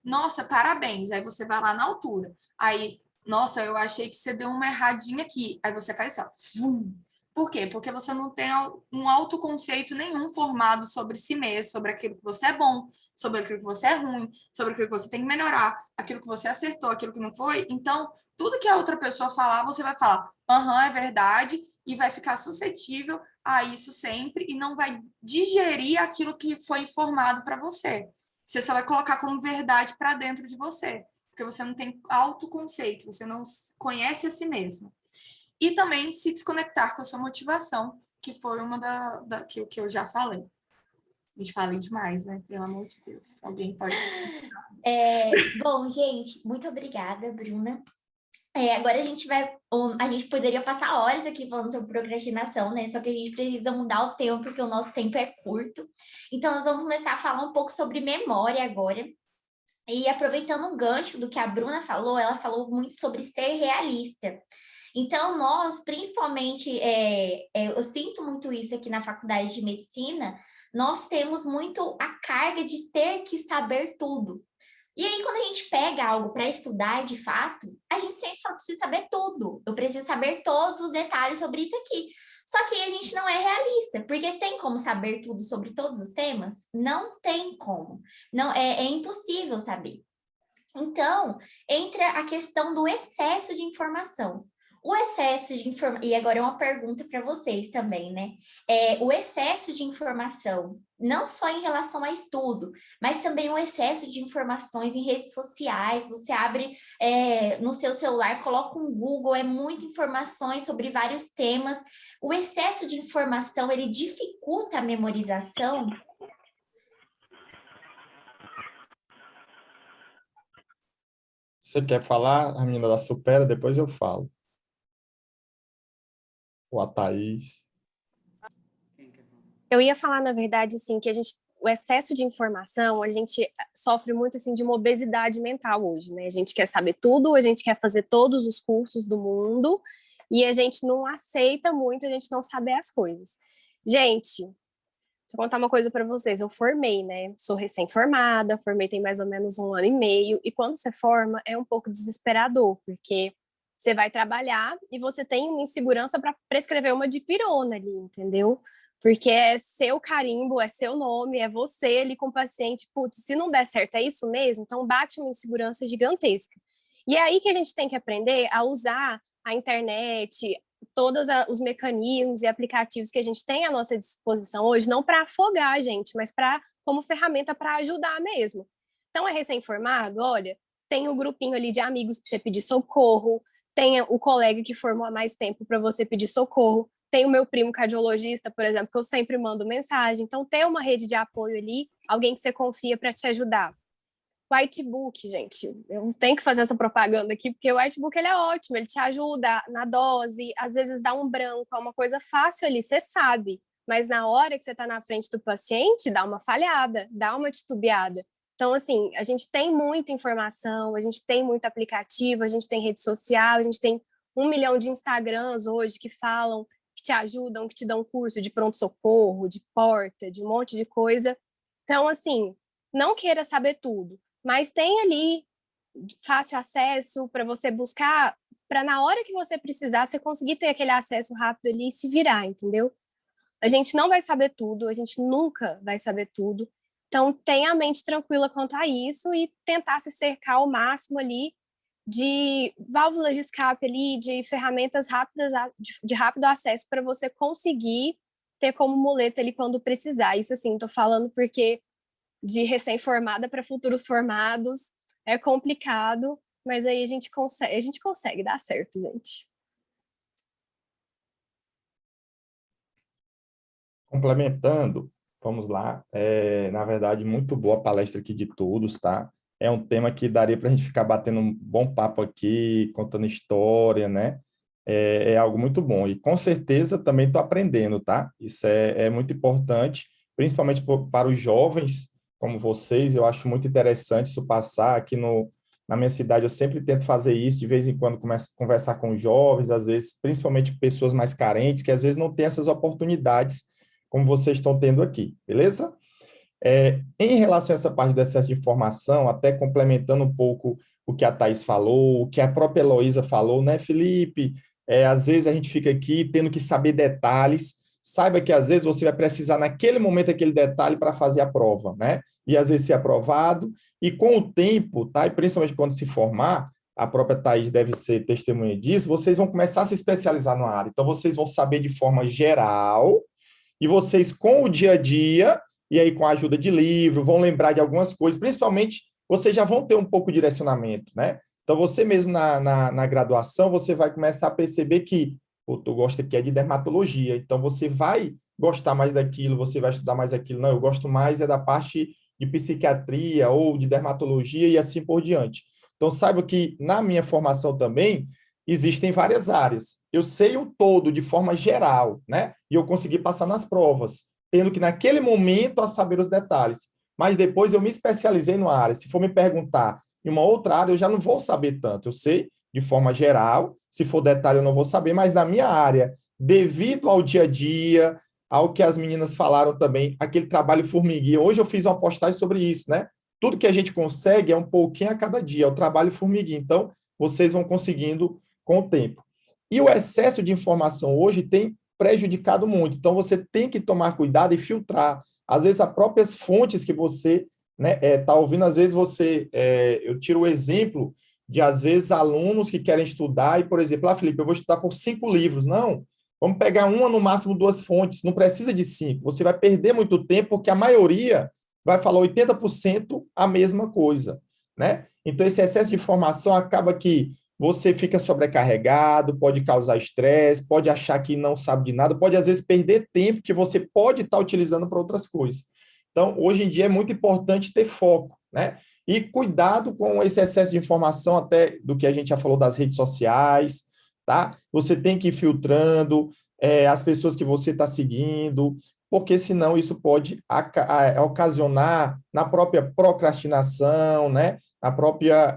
nossa, parabéns. Aí você vai lá na altura. Aí, nossa, eu achei que você deu uma erradinha aqui. Aí você faz assim, ó. Por quê? Porque você não tem um autoconceito nenhum formado sobre si mesmo, sobre aquilo que você é bom, sobre aquilo que você é ruim, sobre aquilo que você tem que melhorar, aquilo que você acertou, aquilo que não foi. Então, tudo que a outra pessoa falar, você vai falar, aham, é verdade, e vai ficar suscetível a isso sempre e não vai digerir aquilo que foi informado para você. Você só vai colocar como verdade para dentro de você, porque você não tem autoconceito, você não conhece a si mesmo. E também se desconectar com a sua motivação, que foi uma que eu já falei. A gente falei demais, né? Pelo amor de Deus. Alguém pode... Bom, gente, muito obrigada, Bruna. Agora a gente poderia passar horas aqui falando sobre procrastinação, né? Só que a gente precisa mudar o tempo, porque o nosso tempo é curto. Então, nós vamos começar a falar um pouco sobre memória agora. E aproveitando um gancho do que a Bruna falou, ela falou muito sobre ser realista. Então, nós, principalmente, eu sinto muito isso aqui na faculdade de medicina, nós temos muito a carga de ter que saber tudo. E aí, quando a gente pega algo para estudar de fato, a gente sempre fala, preciso saber tudo. Eu preciso saber todos os detalhes sobre isso aqui. Só que a gente não é realista, porque tem como saber tudo sobre todos os temas? Não tem como. Não, é impossível saber. Então, entra a questão do excesso de informação. O excesso de informação, e agora é uma pergunta para vocês também, né? O excesso de informação, não só em relação a estudo, mas também o excesso de informações em redes sociais. Você abre no seu celular, coloca um Google, muitas informações sobre vários temas. O excesso de informação, ele dificulta a memorização. Você quer falar, a menina da Supera? Depois eu falo. Ou a Thaís. Eu ia falar, na verdade, assim, que o excesso de informação, a gente sofre muito, assim, de uma obesidade mental hoje, né? A gente quer saber tudo, a gente quer fazer todos os cursos do mundo e a gente não aceita muito a gente não saber as coisas. Gente, deixa eu contar uma coisa para vocês. Eu formei, né? Sou recém-formada, formei tem mais ou menos 1 ano e meio e quando você forma é um pouco desesperador, porque você vai trabalhar e você tem uma insegurança para prescrever uma dipirona ali, entendeu? Porque é seu carimbo, é seu nome, é você ali com o paciente. Putz, se não der certo, é isso mesmo? Então bate uma insegurança gigantesca. E é aí que a gente tem que aprender a usar a internet, todos os mecanismos e aplicativos que a gente tem à nossa disposição hoje, não para afogar a gente, mas como ferramenta para ajudar mesmo. Então, é recém-formado? Olha, tem o grupinho ali de amigos para você pedir socorro, tem o colega que formou há mais tempo para você pedir socorro, tem o meu primo cardiologista, por exemplo, que eu sempre mando mensagem. Então, ter uma rede de apoio ali, alguém que você confia para te ajudar. O Whitebook, gente, eu não tenho que fazer essa propaganda aqui, porque o Whitebook ele é ótimo, ele te ajuda na dose, às vezes dá um branco, é uma coisa fácil ali, você sabe, mas na hora que você está na frente do paciente, dá uma falhada, dá uma titubeada. Então, assim, a gente tem muita informação, a gente tem muito aplicativo, a gente tem rede social, a gente tem 1 milhão de Instagrams hoje que falam, que te ajudam, que te dão curso de pronto-socorro, de porta, de um monte de coisa. Então, assim, não queira saber tudo, mas tem ali fácil acesso para você buscar, para na hora que você precisar, você conseguir ter aquele acesso rápido ali e se virar, entendeu? A gente não vai saber tudo, a gente nunca vai saber tudo. Então, tenha a mente tranquila quanto a isso e tentar se cercar ao máximo ali de válvulas de escape ali, de ferramentas rápidas, de rápido acesso para você conseguir ter como muleta ali quando precisar. Isso assim, tô falando porque de recém-formada para futuros formados é complicado, mas aí a gente consegue dar certo, gente. Complementando, vamos lá. Na verdade, muito boa a palestra aqui de todos, tá? É um tema que daria para a gente ficar batendo um bom papo aqui, contando história, né? É algo muito bom. E com certeza também estou aprendendo, tá? Isso é muito importante, principalmente para os jovens como vocês. Eu acho muito interessante isso passar aqui na minha cidade. Eu sempre tento fazer isso, de vez em quando começo a conversar com os jovens, às vezes, principalmente pessoas mais carentes, que às vezes não têm essas oportunidades como vocês estão tendo aqui, beleza? Em relação a essa parte do excesso de informação, até complementando um pouco o que a Thaís falou, o que a própria Heloísa falou, né, Felipe? Às vezes a gente fica aqui tendo que saber detalhes. Saiba que às vezes você vai precisar naquele momento aquele detalhe para fazer a prova, né? E às vezes ser aprovado. E com o tempo, tá? E principalmente quando se formar, a própria Thaís deve ser testemunha disso, vocês vão começar a se especializar na área. Então, vocês vão saber de forma geral, e vocês, com o dia a dia, e aí com a ajuda de livro, vão lembrar de algumas coisas, principalmente, vocês já vão ter um pouco de direcionamento, né? Então, você mesmo na graduação, você vai começar a perceber que, tu gosta aqui de dermatologia, então você vai gostar mais daquilo, você vai estudar mais aquilo. Não, eu gosto mais da parte de psiquiatria ou de dermatologia e assim por diante. Então, saiba que na minha formação também, existem várias áreas. Eu sei o todo de forma geral, né? E eu consegui passar nas provas, tendo que naquele momento a saber os detalhes. Mas depois eu me especializei numa área. Se for me perguntar em uma outra área, eu já não vou saber tanto. Eu sei de forma geral, se for detalhe eu não vou saber, mas na minha área, devido ao dia a dia, ao que as meninas falaram também, aquele trabalho formiguinha. Hoje eu fiz uma postagem sobre isso, né? Tudo que a gente consegue é um pouquinho a cada dia, é o trabalho formiguinha. Então, vocês vão conseguindo com o tempo. E o excesso de informação hoje tem prejudicado muito. Então, você tem que tomar cuidado e filtrar. Às vezes, as próprias fontes que você está ouvindo, às vezes eu tiro o exemplo de, às vezes, alunos que querem estudar e, por exemplo, Felipe, eu vou estudar por 5 livros. Não, vamos pegar uma, no máximo 2 fontes. Não precisa de 5. Você vai perder muito tempo, porque a maioria vai falar 80% a mesma coisa, né? Então, esse excesso de informação acaba que você fica sobrecarregado, pode causar estresse, pode achar que não sabe de nada, pode, às vezes, perder tempo que você pode estar utilizando para outras coisas. Então, hoje em dia é muito importante ter foco, né? E cuidado com esse excesso de informação, até do que a gente já falou das redes sociais, tá? Você tem que ir filtrando as pessoas que você está seguindo, porque senão isso pode ocasionar na própria procrastinação, né? A própria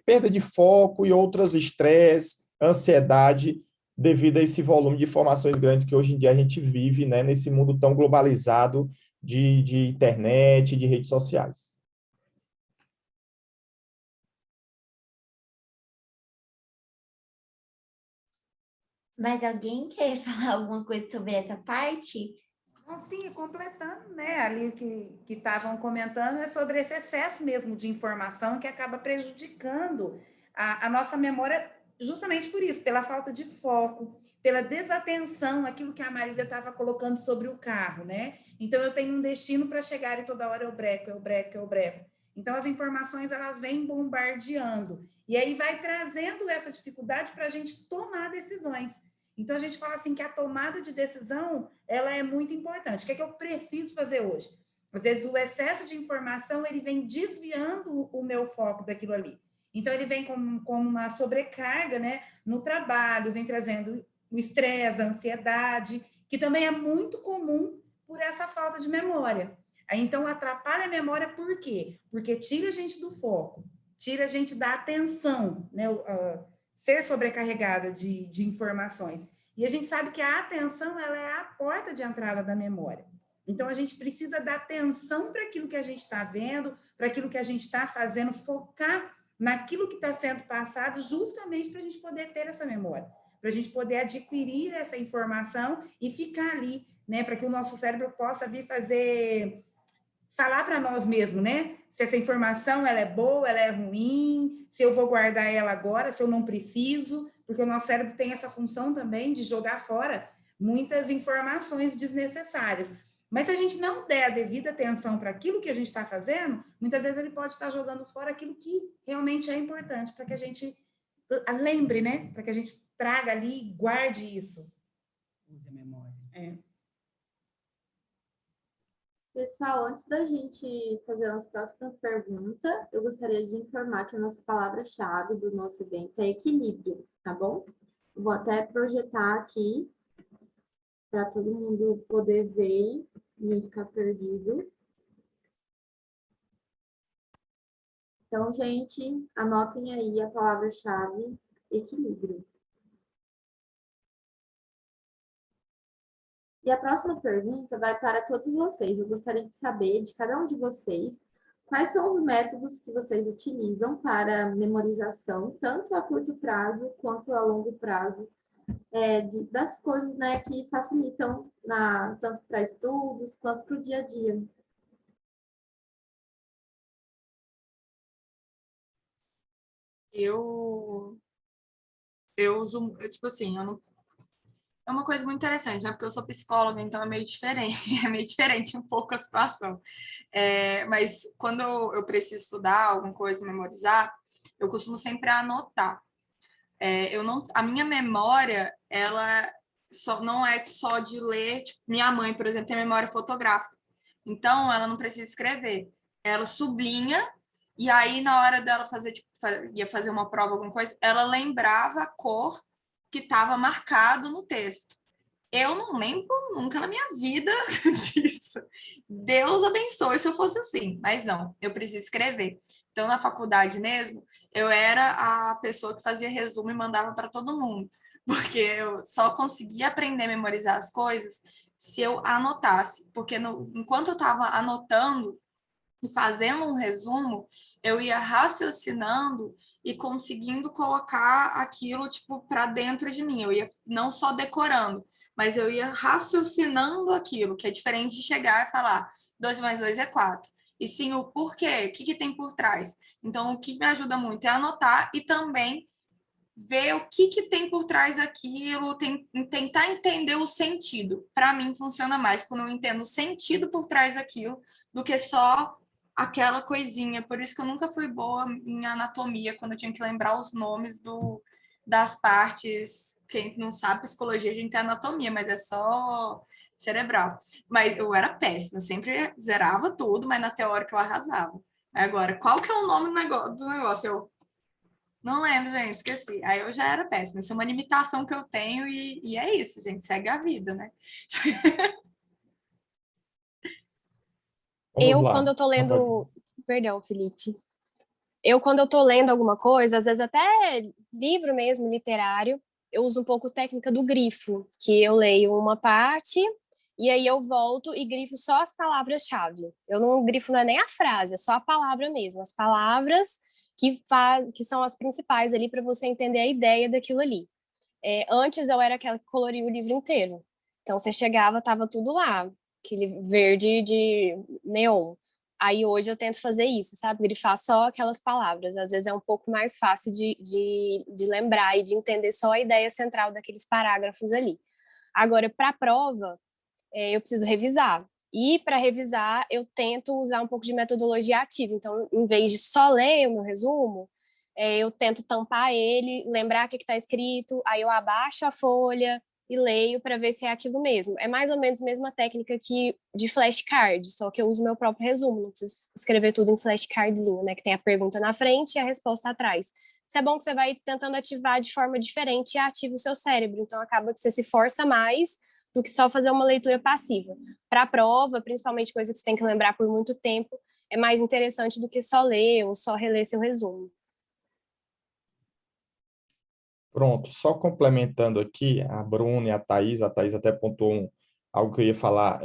perda de foco e outros estresse, ansiedade, devido a esse volume de informações grandes que hoje em dia a gente vive, né, nesse mundo tão globalizado de internet, de redes sociais. Mas alguém quer falar alguma coisa sobre essa parte? Sim, completando, né, ali o que estavam comentando é sobre esse excesso mesmo de informação que acaba prejudicando a nossa memória justamente por isso, pela falta de foco, pela desatenção, aquilo que a Marília estava colocando sobre o carro, né? Então, eu tenho um destino para chegar e toda hora eu breco. Então, as informações, elas vêm bombardeando. E aí vai trazendo essa dificuldade para a gente tomar decisões. Então, a gente fala assim que a tomada de decisão, ela é muito importante. O que é que eu preciso fazer hoje? Às vezes, o excesso de informação, ele vem desviando o meu foco daquilo ali. Então, ele vem com uma sobrecarga, né, no trabalho, vem trazendo o estresse, a ansiedade, que também é muito comum por essa falta de memória. Então, atrapalha a memória por quê? Porque tira a gente do foco, tira a gente da atenção, né, ser sobrecarregada de informações. E a gente sabe que a atenção, ela é a porta de entrada da memória. Então, a gente precisa dar atenção para aquilo que a gente está vendo, para aquilo que a gente está fazendo, focar naquilo que está sendo passado, justamente para a gente poder ter essa memória, para a gente poder adquirir essa informação e ficar ali, né, para que o nosso cérebro possa vir fazer falar para nós mesmos, né? Se essa informação ela é boa, ela é ruim, se eu vou guardar ela agora, se eu não preciso, porque o nosso cérebro tem essa função também de jogar fora muitas informações desnecessárias. Mas se a gente não der a devida atenção para aquilo que a gente está fazendo, muitas vezes ele pode estar jogando fora aquilo que realmente é importante para que a gente lembre, né? Para que a gente traga ali e guarde isso. Use a memória. É. Pessoal, antes da gente fazer as próximas perguntas, eu gostaria de informar que a nossa palavra-chave do nosso evento é equilíbrio, tá bom? Vou até projetar aqui para todo mundo poder ver e não ficar perdido. Então, gente, anotem aí a palavra-chave equilíbrio. E a próxima pergunta vai para todos vocês. Eu gostaria de saber de cada um de vocês quais são os métodos que vocês utilizam para memorização, tanto a curto prazo quanto a longo prazo, das coisas, né, que facilitam tanto para estudos quanto para o dia a dia. Eu uso, tipo assim, eu não, é uma coisa muito interessante, né? Porque eu sou psicóloga, então é meio diferente, é meio diferente um pouco a situação. Mas quando eu preciso estudar alguma coisa, memorizar, eu costumo sempre anotar. A minha memória, ela não é só de ler. Tipo, minha mãe, por exemplo, tem memória fotográfica. Então, ela não precisa escrever. Ela sublinha, e aí, na hora dela fazer, tipo, ia fazer uma prova, alguma coisa, ela lembrava a cor que estava marcado no texto. Eu não lembro nunca na minha vida disso. Deus abençoe se eu fosse assim. Mas não, eu preciso escrever. Então, na faculdade mesmo, eu era a pessoa que fazia resumo e mandava para todo mundo. Porque eu só conseguia aprender a memorizar as coisas se eu anotasse. Porque enquanto eu estava anotando e fazendo um resumo, eu ia raciocinando e conseguindo colocar aquilo tipo para dentro de mim. Eu ia não só decorando, mas eu ia raciocinando aquilo, que é diferente de chegar e falar 2 mais 2 é 4. E sim o porquê, o que tem por trás. Então, o que me ajuda muito é anotar e também ver o que tem por trás daquilo, tentar entender o sentido. Para mim, funciona mais quando eu entendo o sentido por trás daquilo do que só aquela coisinha. Por isso que eu nunca fui boa em anatomia, quando eu tinha que lembrar os nomes das partes. Quem não sabe, psicologia, a gente tem anatomia, mas é só cerebral. Mas eu era péssima, eu sempre zerava tudo, mas na teórica eu arrasava. Agora, qual que é o nome do negócio? Eu não lembro, gente, esqueci. Aí eu já era péssima. Isso é uma limitação que eu tenho e é isso, gente. Segue a vida, né? Vamos lá. Quando eu tô lendo. Perdão, Felipe. Quando eu tô lendo alguma coisa, às vezes até livro mesmo, literário, eu uso um pouco técnica do grifo, que eu leio uma parte e aí eu volto e grifo só as palavras-chave. Eu não grifo, não é nem a frase, é só a palavra mesmo. As palavras que são as principais ali para você entender a ideia daquilo ali. Antes eu era aquela que coloria o livro inteiro. Então você chegava, tava tudo lá, aquele verde de neon. Aí hoje eu tento fazer isso, sabe? Grifar só aquelas palavras. Às vezes é um pouco mais fácil de lembrar e de entender só a ideia central daqueles parágrafos ali. Agora, para a prova, eu preciso revisar. E para revisar, eu tento usar um pouco de metodologia ativa. Então, em vez de só ler o meu resumo, eu tento tampar ele, lembrar o que está escrito, aí eu abaixo a folha e leio para ver se é aquilo mesmo. É mais ou menos a mesma técnica que de flashcard, só que eu uso meu próprio resumo, não preciso escrever tudo em flashcardzinho, né? Que tem a pergunta na frente e a resposta atrás. Isso é bom que você vai tentando ativar de forma diferente e ativa o seu cérebro. Então, acaba que você se força mais do que só fazer uma leitura passiva. Para a prova, principalmente coisa que você tem que lembrar por muito tempo, é mais interessante do que só ler ou só reler seu resumo. Pronto, só complementando aqui, a Bruna e a Thaís até pontuou algo que eu ia falar,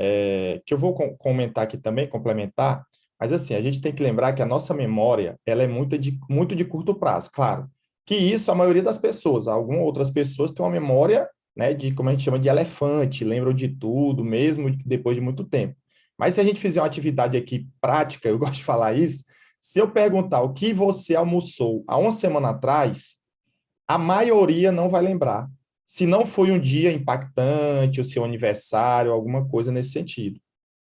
que eu vou comentar aqui também, complementar, mas assim, a gente tem que lembrar que a nossa memória, ela é muito de curto prazo, claro, que isso a maioria das pessoas, algumas outras pessoas têm uma memória, né, como a gente chama de elefante, lembram de tudo, mesmo depois de muito tempo. Mas se a gente fizer uma atividade aqui prática, eu gosto de falar isso, se eu perguntar o que você almoçou há uma semana atrás, a maioria não vai lembrar. Se não foi um dia impactante, o seu aniversário, alguma coisa nesse sentido.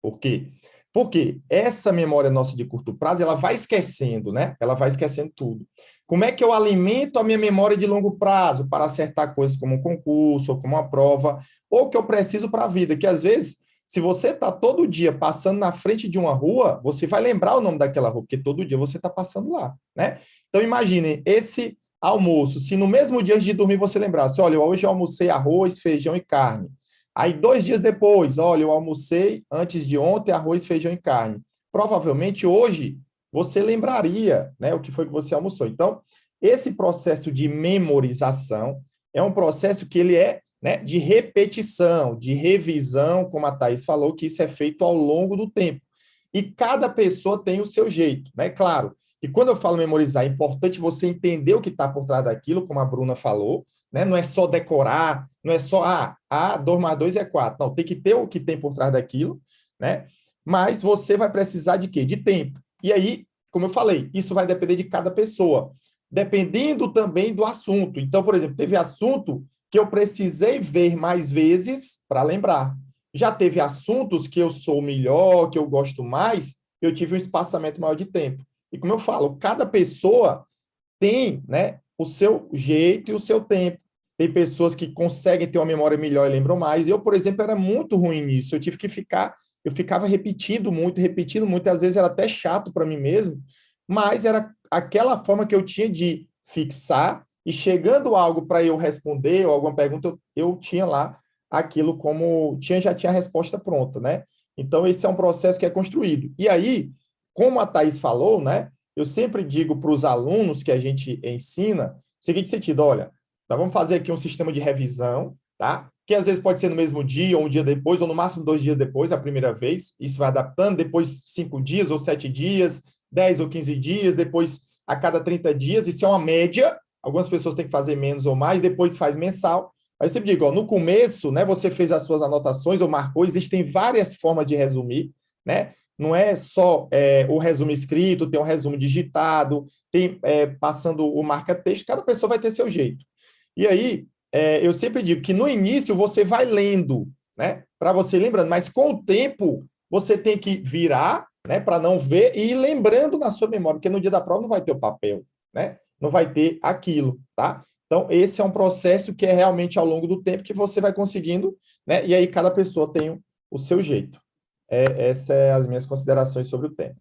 Por quê? Porque essa memória nossa de curto prazo, ela vai esquecendo, né? Ela vai esquecendo tudo. Como é que eu alimento a minha memória de longo prazo para acertar coisas como um concurso, ou como uma prova, ou que eu preciso para a vida? Que às vezes, se você está todo dia passando na frente de uma rua, você vai lembrar o nome daquela rua, porque todo dia você está passando lá, né? Então, imagine esse almoço, se no mesmo dia antes de dormir você lembrasse, olha, hoje eu almocei arroz, feijão e carne. Aí, 2 dias depois, olha, eu almocei antes de ontem arroz, feijão e carne. Provavelmente hoje você lembraria, né, o que foi que você almoçou. Então, esse processo de memorização é um processo que ele é, né, de repetição, de revisão, como a Thaís falou, que isso é feito ao longo do tempo. E cada pessoa tem o seu jeito, né? Claro. E quando eu falo memorizar, é importante você entender o que está por trás daquilo, como a Bruna falou, né? Não é só decorar, não é só, 2 mais 2 é 4. Não, tem que ter o que tem por trás daquilo, né? Mas você vai precisar de quê? De tempo. E aí, como eu falei, isso vai depender de cada pessoa, dependendo também do assunto. Então, por exemplo, teve assunto que eu precisei ver mais vezes para lembrar. Já teve assuntos que eu sou melhor, que eu gosto mais, eu tive um espaçamento maior de tempo. E como eu falo, cada pessoa tem, né, o seu jeito e o seu tempo. Tem pessoas que conseguem ter uma memória melhor e lembram mais. Eu, por exemplo, era muito ruim nisso. Eu ficava repetindo muito, e às vezes era até chato para mim mesmo, mas era aquela forma que eu tinha de fixar e chegando algo para eu responder ou alguma pergunta, eu tinha lá aquilo como já tinha a resposta pronta, né? Então esse é um processo que é construído. E aí, como a Thaís falou, né? Eu sempre digo para os alunos que a gente ensina, o seguinte sentido, olha, nós vamos fazer aqui um sistema de revisão, tá? Que às vezes pode ser no mesmo dia, ou um dia depois, ou no máximo 2 dias depois, a primeira vez. Isso vai adaptando, depois 5 dias ou 7 dias, 10 ou 15 dias, depois a cada 30 dias. Isso é uma média. Algumas pessoas têm que fazer menos ou mais, depois faz mensal. Aí eu sempre digo, ó, no começo, né, você fez as suas anotações ou marcou, existem várias formas de resumir, né? Não é só o resumo escrito, tem um resumo digitado, tem passando o marca-texto, cada pessoa vai ter seu jeito. E aí, eu sempre digo que no início você vai lendo, né, para você ir lembrando, mas com o tempo você tem que virar, né, para não ver e ir lembrando na sua memória, porque no dia da prova não vai ter o papel, né, não vai ter aquilo, tá? Então, esse é um processo que é realmente ao longo do tempo que você vai conseguindo, né, e aí cada pessoa tem o seu jeito. Essas são as minhas considerações sobre o tema.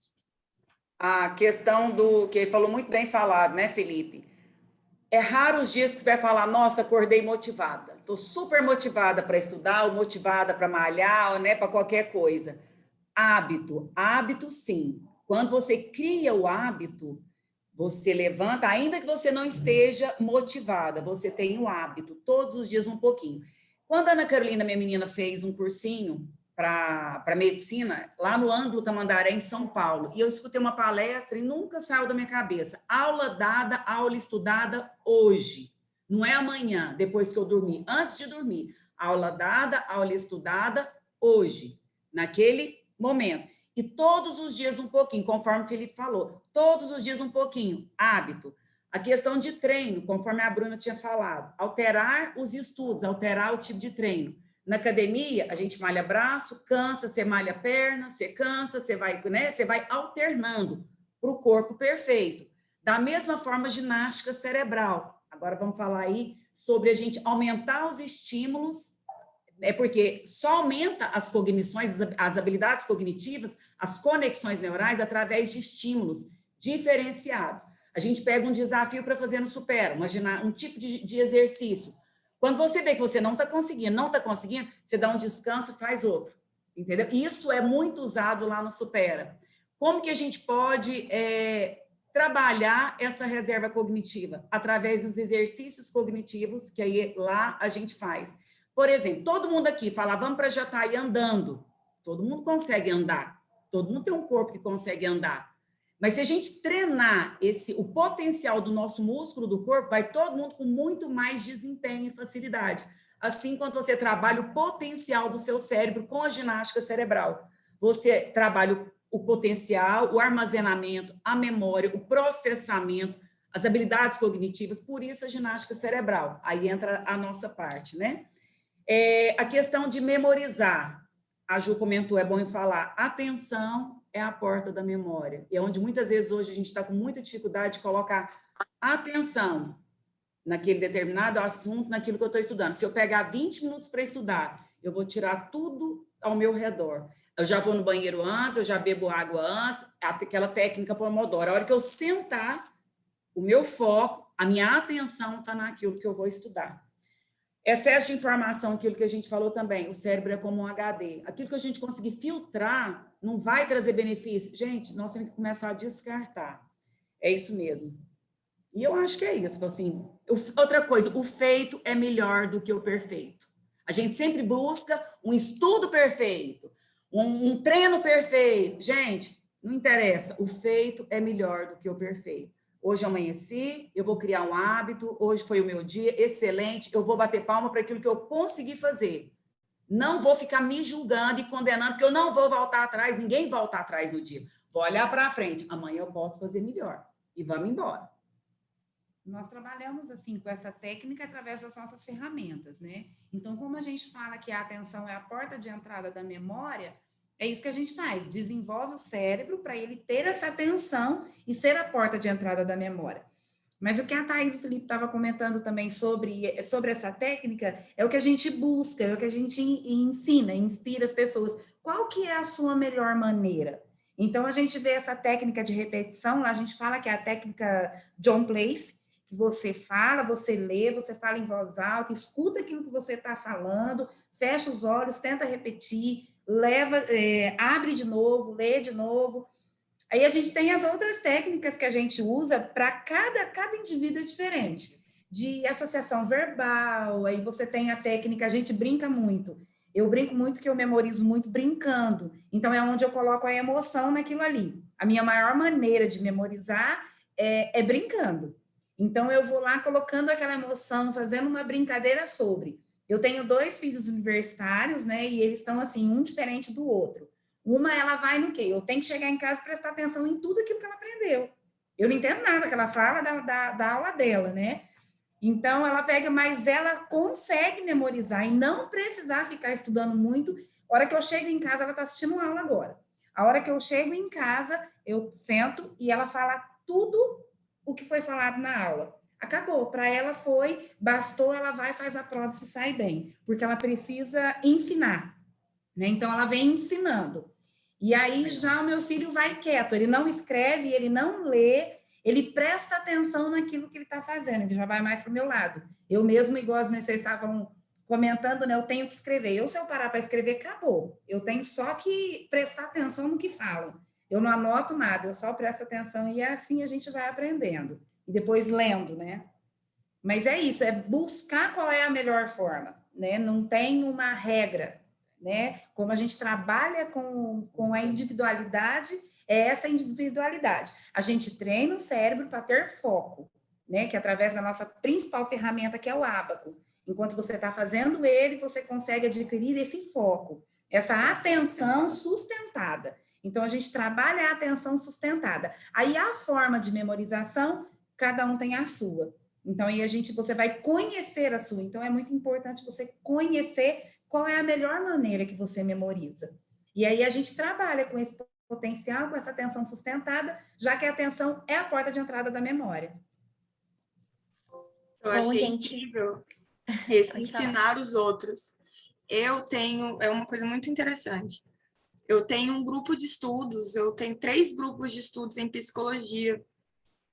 A questão do que ele falou muito bem falado, né, Felipe? É raro os dias que você vai falar, nossa, acordei motivada. Estou super motivada para estudar, ou motivada para malhar, ou, né, para qualquer coisa. Hábito sim. Quando você cria o hábito, você levanta, ainda que você não esteja motivada, você tem o hábito, todos os dias um pouquinho. Quando a Ana Carolina, minha menina, fez um cursinho para medicina, lá no Ângulo Tamandaré, em São Paulo, e eu escutei uma palestra e nunca saiu da minha cabeça. Aula dada, aula estudada hoje. Não é amanhã, depois que eu dormir, antes de dormir. Aula dada, aula estudada hoje, naquele momento. E todos os dias um pouquinho, conforme o Felipe falou, todos os dias um pouquinho, hábito. A questão de treino, conforme a Bruna tinha falado, alterar os estudos, alterar o tipo de treino. Na academia, a gente malha braço, cansa, você malha perna, você cansa, você vai, né? Você vai alternando para o corpo perfeito. Da mesma forma, ginástica cerebral. Agora vamos falar aí sobre a gente aumentar os estímulos, porque só aumenta as cognições, as habilidades cognitivas, as conexões neurais através de estímulos diferenciados. A gente pega um desafio para fazer no Supera, um tipo de exercício. Quando você vê que você não está conseguindo, você dá um descanso e faz outro, entendeu? Isso é muito usado lá no Supera. Como que a gente pode trabalhar essa reserva cognitiva? Através dos exercícios cognitivos que aí lá a gente faz. Por exemplo, todo mundo aqui fala, vamos para Jataí andando. Todo mundo consegue andar. Todo mundo tem um corpo que consegue andar. Mas se a gente treinar o potencial do nosso músculo do corpo, vai todo mundo com muito mais desempenho e facilidade. Assim, quando você trabalha o potencial do seu cérebro com a ginástica cerebral. você trabalha o potencial, o armazenamento, a memória, o processamento, as habilidades cognitivas, por isso a ginástica cerebral. Aí entra a nossa parte, né? A questão de memorizar. A Ju comentou, é bom em falar, atenção é a porta da memória. E é onde muitas vezes hoje a gente está com muita dificuldade de colocar atenção naquele determinado assunto, naquilo que eu estou estudando. Se eu pegar 20 minutos para estudar, eu vou tirar tudo ao meu redor. Eu já vou no banheiro antes, eu já bebo água antes, aquela técnica Pomodoro. A hora que eu sentar, o meu foco, a minha atenção está naquilo que eu vou estudar. Excesso de informação, aquilo que a gente falou também, o cérebro é como um HD. Aquilo que a gente conseguir filtrar não vai trazer benefício. Gente, nós temos que começar a descartar. É isso mesmo. E eu acho que é isso. Assim, outra coisa, o feito é melhor do que o perfeito. A gente sempre busca um estudo perfeito, um treino perfeito. Gente, não interessa. O feito é melhor do que o perfeito. Hoje eu amanheci, eu vou criar um hábito, hoje foi o meu dia, excelente, eu vou bater palma para aquilo que eu consegui fazer. Não vou ficar me julgando e condenando, porque eu não vou voltar atrás, ninguém volta atrás no dia. Vou olhar para frente, amanhã eu posso fazer melhor. E vamos embora. Nós trabalhamos assim com essa técnica através das nossas ferramentas, né? Então, como a gente fala que a atenção é a porta de entrada da memória, é isso que a gente faz, desenvolve o cérebro para ele ter essa atenção e ser a porta de entrada da memória. Mas o que a Thaís e o Felipe estavam comentando também sobre essa técnica é o que a gente busca, é o que a gente ensina, inspira as pessoas. Qual que é a sua melhor maneira? Então, a gente vê essa técnica de repetição, lá a gente fala que é a técnica John Place, que você fala, você lê, você fala em voz alta, escuta aquilo que você está falando, fecha os olhos, tenta repetir, abre de novo, lê de novo. Aí a gente tem as outras técnicas que a gente usa para cada indivíduo é diferente, de associação verbal, aí você tem a técnica, a gente brinca muito. Eu brinco muito que eu memorizo muito brincando, então é onde eu coloco a emoção naquilo ali. A minha maior maneira de memorizar é brincando. Então eu vou lá colocando aquela emoção, fazendo uma brincadeira sobre. Eu tenho 2 filhos universitários, né? E eles estão assim, um diferente do outro. Uma, ela vai no quê? Eu tenho que chegar em casa e prestar atenção em tudo aquilo que ela aprendeu. Eu não entendo nada que ela fala da aula dela, né? Então, ela pega, mas ela consegue memorizar e não precisar ficar estudando muito. A hora que eu chego em casa, ela está assistindo aula agora. A hora que eu chego em casa, eu sento e ela fala tudo o que foi falado na aula. Acabou, para ela bastou, ela vai, faz a prova e se sai bem, porque ela precisa ensinar, né? Então, ela vem ensinando. E aí, já o meu filho vai quieto, ele não escreve, ele não lê, ele presta atenção naquilo que ele está fazendo, ele já vai mais para o meu lado. Eu mesmo, igual vocês estavam comentando, né? Eu tenho que escrever. Se eu parar para escrever, acabou. Eu tenho só que prestar atenção no que falam. Eu não anoto nada, eu só presto atenção e assim a gente vai aprendendo. E depois lendo, né? Mas é isso, é buscar qual é a melhor forma, né? Não tem uma regra, né? Como a gente trabalha com a individualidade, é essa individualidade. A gente treina o cérebro para ter foco, né? Que é através da nossa principal ferramenta, que é o ábaco. Enquanto você está fazendo ele, você consegue adquirir esse foco, essa atenção sustentada. Então, a gente trabalha a atenção sustentada. Aí, a forma de memorização, cada um tem a sua. Então, aí você vai conhecer a sua. Então, é muito importante você conhecer qual é a melhor maneira que você memoriza. E aí, a gente trabalha com esse potencial, com essa atenção sustentada, já que a atenção é a porta de entrada da memória. Eu achei incrível esse ensinar os outros. É uma coisa muito interessante. Eu tenho um grupo de estudos, eu tenho 3 grupos de estudos em psicologia,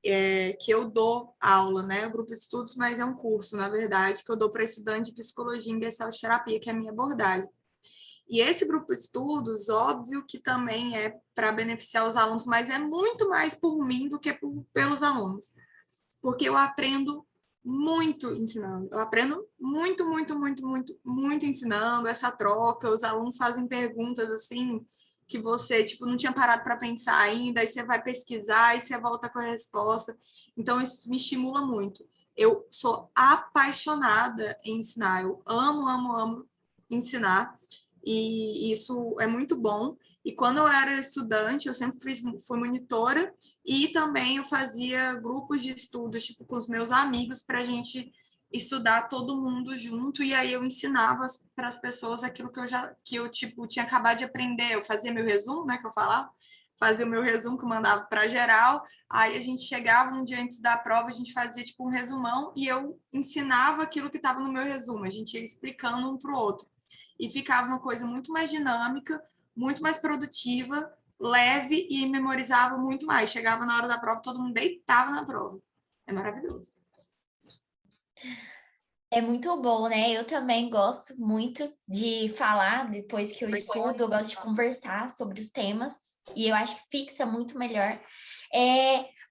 que eu dou aula, né? O grupo de estudos, mas é um curso, na verdade, que eu dou para estudante de psicologia em Gestalt terapia, que é a minha abordagem. E esse grupo de estudos, óbvio que também é para beneficiar os alunos, mas é muito mais por mim do que pelos alunos. Porque eu aprendo muito ensinando. Eu aprendo muito, muito, muito, muito, muito ensinando, essa troca. Os alunos fazem perguntas assim que você não tinha parado para pensar ainda, aí você vai pesquisar e você volta com a resposta. Então, isso me estimula muito. Eu sou apaixonada em ensinar. Eu amo, amo, amo ensinar. e isso é muito bom. E quando eu era estudante, eu sempre fui monitora e também eu fazia grupos de estudos, tipo, com os meus amigos, para a gente estudar todo mundo junto, e aí eu ensinava para as pessoas aquilo que eu tipo, tinha acabado de aprender. Eu fazia meu resumo, né, que eu falava, fazia o meu resumo que eu mandava para geral, aí a gente chegava um dia antes da prova, a gente fazia tipo um resumão, e eu ensinava aquilo que estava no meu resumo, a gente ia explicando um para o outro. E ficava uma coisa muito mais dinâmica, muito mais produtiva, leve e memorizava muito mais. Chegava na hora da prova, todo mundo deitava na prova. É maravilhoso. É muito bom, né? Eu também gosto muito de falar depois que eu estudo, eu gosto de conversar sobre os temas, e eu acho que fixa muito melhor.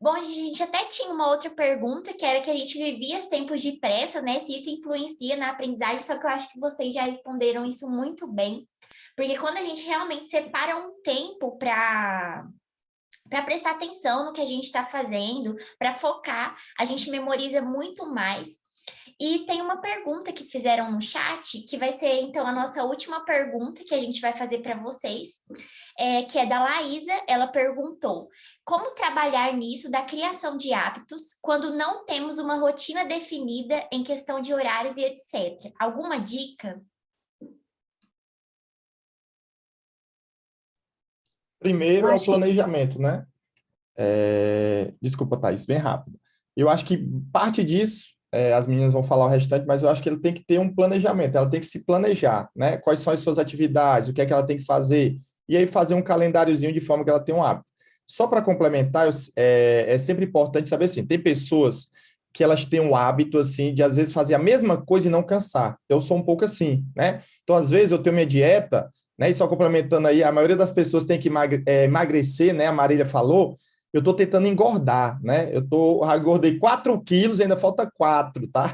Bom, a gente até tinha uma outra pergunta, que era que a gente vivia tempos de pressa, né? Se isso influencia na aprendizagem, só que eu acho que vocês já responderam isso muito bem. Porque quando a gente realmente separa um tempo para prestar atenção no que a gente está fazendo, para focar, a gente memoriza muito mais. E tem uma pergunta que fizeram no chat, que vai ser, então, a nossa última pergunta que a gente vai fazer para vocês, que é da Laísa. Ela perguntou: como trabalhar nisso da criação de hábitos quando não temos uma rotina definida em questão de horários e etc. Alguma dica? Primeiro Eu é o acho que planejamento, né? Desculpa, Thaís, bem rápido. Eu acho que parte disso, as meninas vão falar o restante, mas eu acho que ele tem que ter um planejamento, ela tem que se planejar, né? Quais são as suas atividades, o que é que ela tem que fazer, e aí fazer um calendáriozinho de forma que ela tenha um hábito. Só para complementar, é sempre importante saber assim, tem pessoas que elas têm um hábito, assim, de às vezes fazer a mesma coisa e não cansar. Eu sou um pouco assim, né? Então, às vezes, eu tenho minha dieta, né? E só complementando aí, a maioria das pessoas tem que emagrecer, né? A Marília falou, eu estou tentando engordar, né? Engordei 4 quilos, ainda falta 4, tá?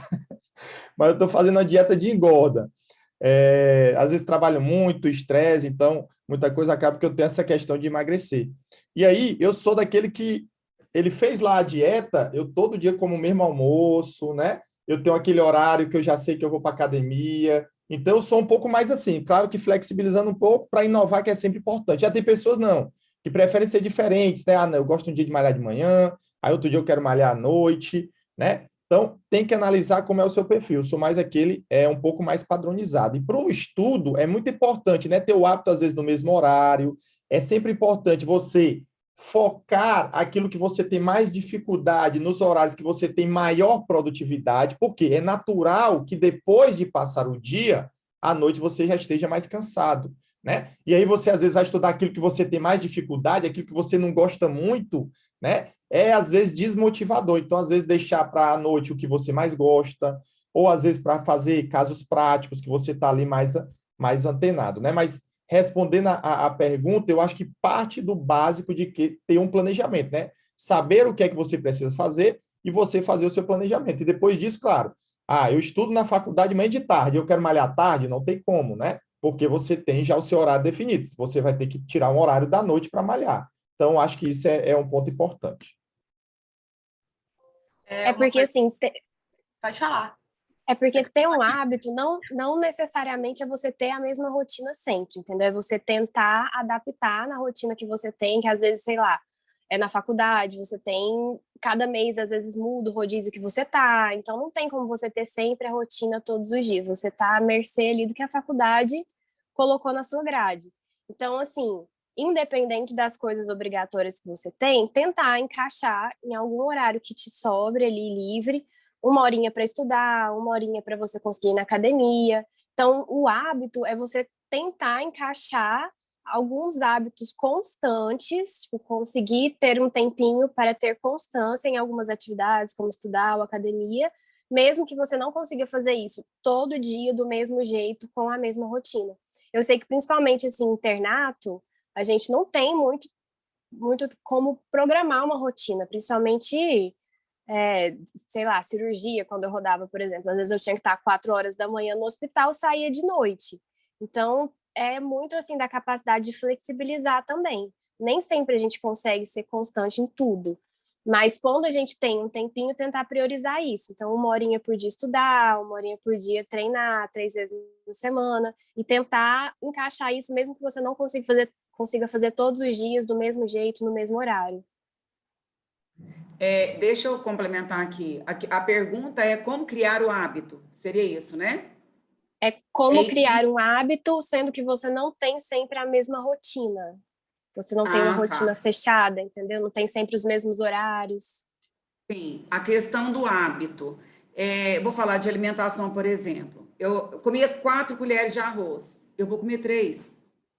Mas eu estou fazendo a dieta de engorda. Às vezes trabalho muito, estresse, então muita coisa acaba que eu tenho essa questão de emagrecer. E aí, eu sou daquele que ele fez lá a dieta, eu todo dia como o mesmo almoço, né? Eu tenho aquele horário que eu já sei que eu vou para academia. Então, eu sou um pouco mais assim, claro que flexibilizando um pouco para inovar, que é sempre importante. Já tem pessoas, não, que preferem ser diferentes, né? Ah, não, eu gosto um dia de malhar de manhã, aí outro dia eu quero malhar à noite, né? Então, tem que analisar como é o seu perfil. Eu sou mais aquele, um pouco mais padronizado. E para o estudo, é muito importante, né? Ter o hábito, às vezes, no mesmo horário. É sempre importante você focar aquilo que você tem mais dificuldade nos horários que você tem maior produtividade, porque é natural que depois de passar o dia, à noite você já esteja mais cansado, né? E aí você, às vezes, vai estudar aquilo que você tem mais dificuldade, aquilo que você não gosta muito, né? Às vezes desmotivador. Então, às vezes, deixar para a noite o que você mais gosta, ou às vezes para fazer casos práticos que você está ali mais antenado, né? Mas respondendo a pergunta, eu acho que parte do básico de que ter um planejamento, né? Saber o que é que você precisa fazer e você fazer o seu planejamento. E depois disso, claro, eu estudo na faculdade manhã de tarde, eu quero malhar à tarde, não tem como, né? Porque você tem já o seu horário definido. Você vai ter que tirar um horário da noite para malhar. Então, acho que isso é um ponto importante. é porque, assim, Pode falar. é porque ter um hábito não necessariamente é você ter a mesma rotina sempre, entendeu? É você tentar adaptar na rotina que você tem, que às vezes, sei lá, é na faculdade, você tem, cada mês às vezes muda o rodízio que você tá, então não tem como você ter sempre a rotina todos os dias, você tá à mercê ali do que a faculdade colocou na sua grade. Então, assim, independente das coisas obrigatórias que você tem, tentar encaixar em algum horário que te sobre ali livre, 1 horinha para estudar, 1 horinha para você conseguir ir na academia. Então, o hábito é você tentar encaixar alguns hábitos constantes, tipo, conseguir ter um tempinho para ter constância em algumas atividades, como estudar ou academia, mesmo que você não consiga fazer isso todo dia do mesmo jeito, com a mesma rotina. Eu sei que, principalmente, assim, internato, a gente não tem muito como programar uma rotina, principalmente sei lá, cirurgia, quando eu rodava, por exemplo. Às vezes eu tinha que estar 4 horas da manhã no hospital, saía de noite. Então, é muito, assim, da capacidade de flexibilizar também. Nem sempre a gente consegue ser constante em tudo. Mas quando a gente tem um tempinho, tentar priorizar isso. Então, 1 horinha por dia estudar, 1 horinha por dia treinar, 3 vezes na semana, e tentar encaixar isso, mesmo que você não consiga fazer todos os dias do mesmo jeito, no mesmo horário. Deixa eu complementar aqui. A pergunta é como criar o hábito. Seria isso, né? É como criar um hábito, sendo que você não tem sempre a mesma rotina. Você não tem uma rotina fechada, entendeu? Não tem sempre os mesmos horários. Sim, a questão do hábito. Vou falar de alimentação, por exemplo. Eu comia 4 colheres de arroz. Eu vou comer 3.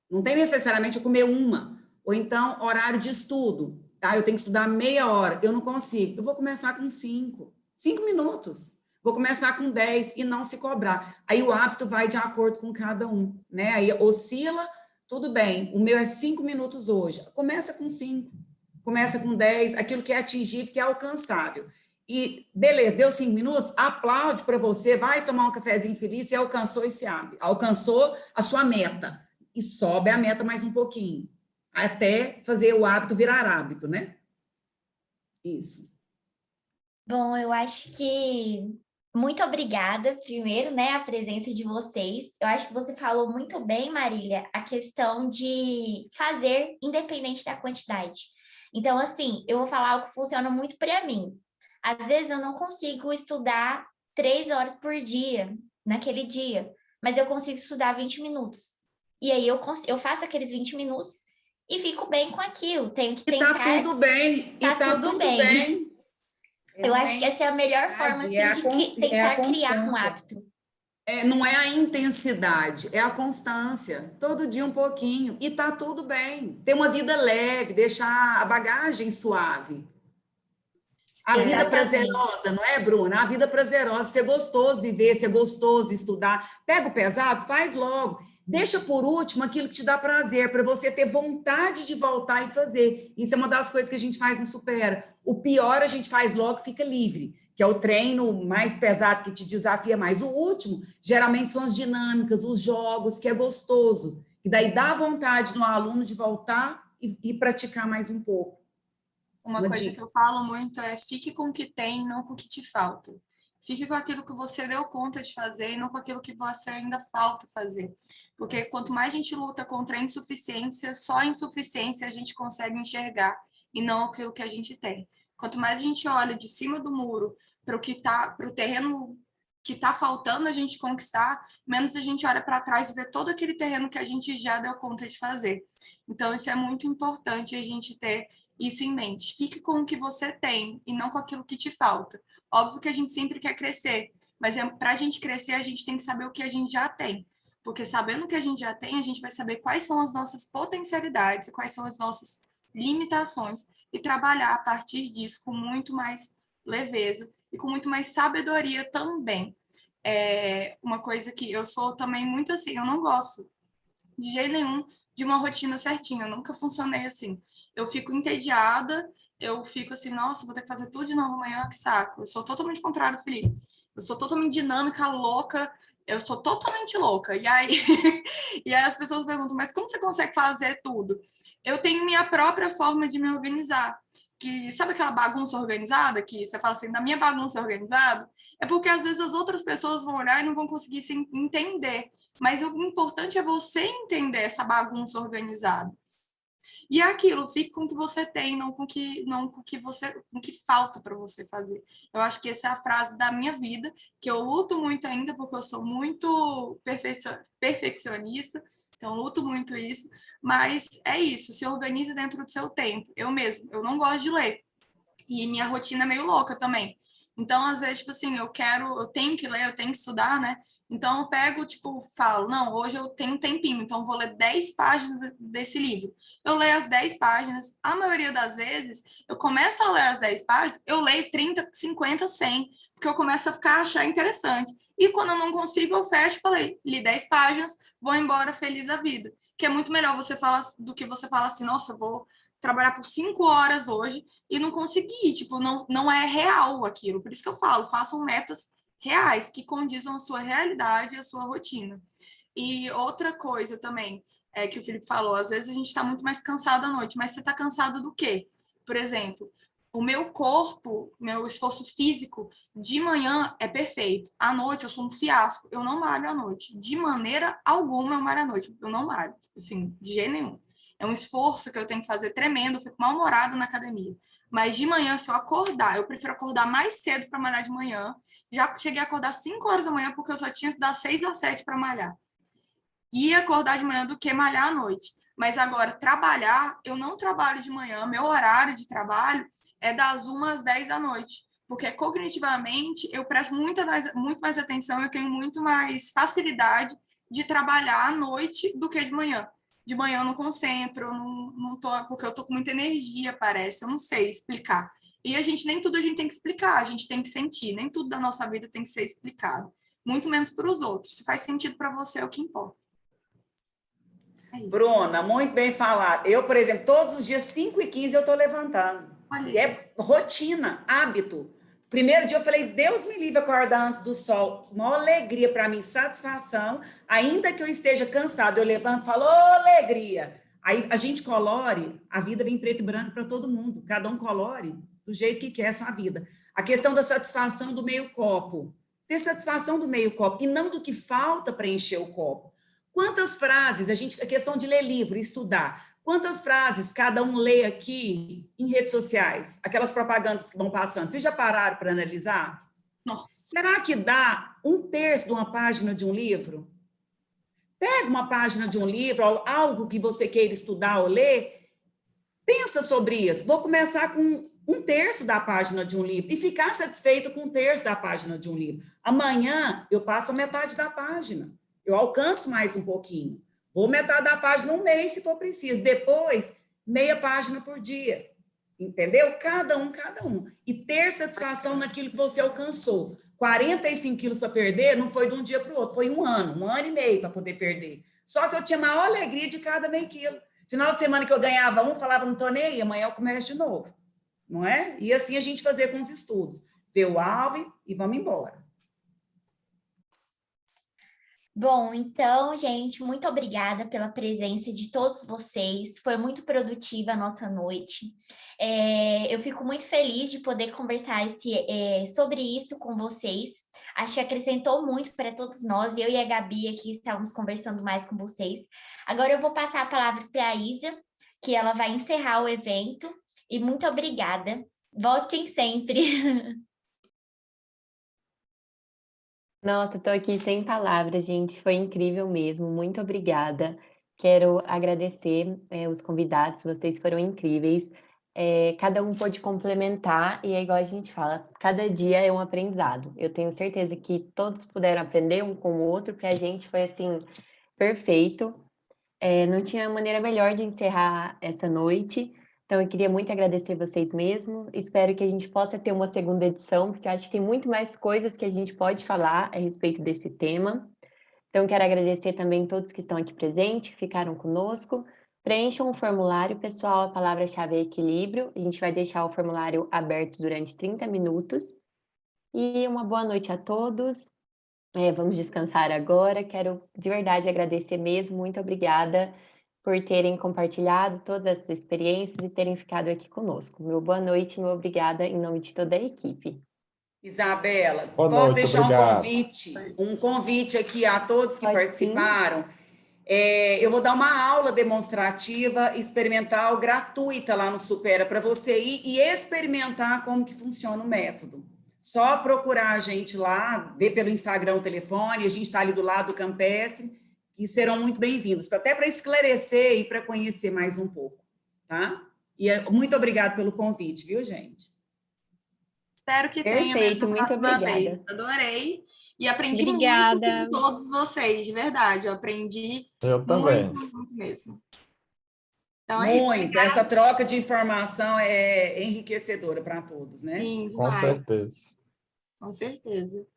Não tem necessariamente eu comer uma. Ou então, horário de estudo. Eu tenho que estudar meia hora. Eu não consigo. Eu vou começar com 5. 5 minutos. Vou começar com 10 e não se cobrar. Aí o hábito vai de acordo com cada um, né? Aí oscila, tudo bem. O meu é 5 minutos hoje. Começa com 5. Começa com 10, aquilo que é atingível, que é alcançável. E, beleza, deu 5 minutos, aplaude para você, vai tomar um cafezinho feliz e alcançou esse hábito. Alcançou a sua meta. E sobe a meta mais um pouquinho. Até fazer o hábito virar hábito, né? Isso. Bom, eu acho que muito obrigada, primeiro, né, a presença de vocês. Eu acho que você falou muito bem, Marília, a questão de fazer independente da quantidade. Então, assim, eu vou falar algo que funciona muito para mim. Às vezes eu não consigo estudar 3 horas por dia, naquele dia, mas eu consigo estudar 20 minutos. E aí eu faço aqueles 20 minutos e fico bem com aquilo. Tenho que tentar. E tá tudo bem. Tá tudo bem. Eu acho que essa é a melhor forma assim, de tentar criar um hábito. Não é a intensidade, é a constância. Todo dia um pouquinho. E tá tudo bem. Ter uma vida leve, deixar a bagagem suave. A vida prazerosa, não é, Bruna? A vida prazerosa, ser gostoso viver, ser gostoso estudar. Pega o pesado, faz logo. Deixa por último aquilo que te dá prazer, para você ter vontade de voltar e fazer. Isso é uma das coisas que a gente faz no Supera. O pior a gente faz logo, fica livre, que é o treino mais pesado, que te desafia mais. O último, geralmente, são as dinâmicas, os jogos, que é gostoso. E daí dá vontade no aluno de voltar e praticar mais um pouco. Uma coisa que eu falo muito é fique com o que tem, não com o que te falta. Fique com aquilo que você deu conta de fazer e não com aquilo que você ainda falta fazer. Porque quanto mais a gente luta contra a insuficiência, só a insuficiência a gente consegue enxergar e não aquilo que a gente tem. Quanto mais a gente olha de cima do muro para o terreno que está faltando a gente conquistar, menos a gente olha para trás e vê todo aquele terreno que a gente já deu conta de fazer. Então, isso é muito importante a gente ter isso em mente. Fique com o que você tem e não com aquilo que te falta. Óbvio que a gente sempre quer crescer, mas para a gente crescer, a gente tem que saber o que a gente já tem. Porque sabendo o que a gente já tem, a gente vai saber quais são as nossas potencialidades, quais são as nossas limitações e trabalhar a partir disso com muito mais leveza e com muito mais sabedoria também. Uma coisa que eu sou também muito assim, eu não gosto de jeito nenhum de uma rotina certinha, eu nunca funcionei assim. Eu fico entediada, eu fico assim, nossa, vou ter que fazer tudo de novo amanhã, que saco. Eu sou totalmente contrário do Felipe. Eu sou totalmente dinâmica, louca, eu sou totalmente louca. E aí, as pessoas perguntam, mas como você consegue fazer tudo? Eu tenho minha própria forma de me organizar. Que, sabe aquela bagunça organizada? Que você fala assim, na minha bagunça organizada? É porque às vezes as outras pessoas vão olhar e não vão conseguir se entender. Mas o importante é você entender essa bagunça organizada. E é aquilo, fique com o que você tem, não com o que falta para você fazer. Eu acho que essa é a frase da minha vida, que eu luto muito ainda, porque eu sou muito perfeccionista, então luto muito isso, mas é isso, se organize dentro do seu tempo. Eu não gosto de ler, e minha rotina é meio louca também. Então, às vezes, tipo assim, eu tenho que ler, eu tenho que estudar, né? Então, eu pego, tipo, falo, não, hoje eu tenho um tempinho, então vou ler 10 páginas desse livro. Eu leio as 10 páginas, a maioria das vezes, eu começo a ler as 10 páginas, eu leio 30, 50, 100, porque eu começo a achar interessante. E quando eu não consigo, eu fecho e falei, li 10 páginas, vou embora feliz da vida. Que é muito melhor você falar do que você falar assim, nossa, vou trabalhar por 5 horas hoje e não conseguir, tipo, não é real aquilo. Por isso que eu falo, façam metas reais, que condizam a sua realidade e a sua rotina. E outra coisa também, que o Felipe falou, às vezes a gente está muito mais cansado à noite, mas você está cansado do quê? Por exemplo, o meu corpo, meu esforço físico, de manhã é perfeito. À noite eu sou um fiasco. Eu não malho à noite. De maneira alguma eu malho à noite. Eu não malho, assim, de jeito nenhum. É um esforço que eu tenho que fazer tremendo. Eu fico mal-humorada na academia. Mas de manhã, se eu acordar, eu prefiro acordar mais cedo para malhar de manhã. Já cheguei a acordar 5 horas da manhã, porque eu só tinha que dar 6 às 7 para malhar. E acordar de manhã do que malhar à noite. Mas agora, trabalhar, eu não trabalho de manhã. Meu horário de trabalho é das 1 às 10 da noite. Porque cognitivamente eu presto muito mais atenção, eu tenho muito mais facilidade de trabalhar à noite do que de manhã. De manhã eu não concentro, eu não tô, porque eu tô com muita energia, parece. Eu não sei explicar. E nem tudo a gente tem que explicar, a gente tem que sentir. Nem tudo da nossa vida tem que ser explicado. Muito menos para os outros. Se faz sentido para você, é o que importa. É isso. Bruna, muito bem falado. Eu, por exemplo, todos os dias 5h15 eu estou levantando. Olha. E é rotina, hábito. Primeiro dia eu falei, Deus me livre acordar antes do sol. Uma alegria para mim, satisfação. Ainda que eu esteja cansado, eu levanto e falo, ô, alegria. Aí a gente colore, a vida vem preto e branco para todo mundo. Cada um colore do jeito que quer a sua vida. A questão da satisfação do meio copo. Ter satisfação do meio copo e não do que falta para encher o copo. Quantas frases, a questão de ler livro, estudar, quantas frases cada um lê aqui em redes sociais, aquelas propagandas que vão passando, vocês já pararam para analisar? Nossa. Será que dá 1/3 de uma página de um livro? Pega uma página de um livro, algo que você queira estudar ou ler, pensa sobre isso. Vou começar com 1/3 da página de um livro e ficar satisfeito com 1/3 da página de um livro. Amanhã eu passo a metade da página. Eu alcanço mais um pouquinho. Vou metade da página um mês, se for preciso. Depois, meia página por dia. Entendeu? Cada um. E ter satisfação naquilo que você alcançou. 45 quilos para perder não foi de um dia para o outro, foi um ano e meio para poder perder. Só que eu tinha a maior alegria de cada meio quilo. Final de semana que eu ganhava falava, não tô nem aí, amanhã eu começo de novo. Não é? E assim a gente fazia com os estudos. Ver o alvo e vamos embora. Bom, então, gente, muito obrigada pela presença de todos vocês. Foi muito produtiva a nossa noite. Eu fico muito feliz de poder conversar sobre isso com vocês. Acho que acrescentou muito para todos nós. Eu e a Gabi aqui estávamos conversando mais com vocês. Agora eu vou passar a palavra para a Isa, que ela vai encerrar o evento. E muito obrigada. Voltem sempre. Nossa, estou aqui sem palavras, gente. Foi incrível mesmo. Muito obrigada. Quero agradecer os convidados, vocês foram incríveis. Cada um pôde complementar, e é igual a gente fala, cada dia é um aprendizado. Eu tenho certeza que todos puderam aprender um com o outro, para a gente foi assim, perfeito. Não tinha maneira melhor de encerrar essa noite. Então, eu queria muito agradecer vocês mesmo. Espero que a gente possa ter uma segunda edição, porque eu acho que tem muito mais coisas que a gente pode falar a respeito desse tema. Então, quero agradecer também todos que estão aqui presentes, que ficaram conosco. Preencham o formulário, pessoal, a palavra-chave é equilíbrio. A gente vai deixar o formulário aberto durante 30 minutos. E uma boa noite a todos. Vamos descansar agora. Quero, de verdade, agradecer mesmo. Muito obrigada por terem compartilhado todas essas experiências e terem ficado aqui conosco. Meu boa noite, meu obrigada em nome de toda a equipe. Isabela, Boa posso noite, deixar obrigado. um convite aqui a todos que Pode, participaram? Eu vou dar uma aula demonstrativa experimental gratuita lá no Supera para você ir e experimentar como que funciona o método. Só procurar a gente lá, ver pelo Instagram o telefone, a gente está ali do lado do Campestre, e serão muito bem-vindos, até para esclarecer e para conhecer mais um pouco, tá? E muito obrigada pelo convite, viu, gente? Espero que tenha Perfeito, mesmo muito próxima obrigada. vez. Adorei. E aprendi Obrigada. muito com todos vocês, de verdade. Eu aprendi Eu também. muito mesmo. Então é isso. Muito. Essa troca de informação é enriquecedora para todos, né? Sim, Com demais. certeza. Com certeza.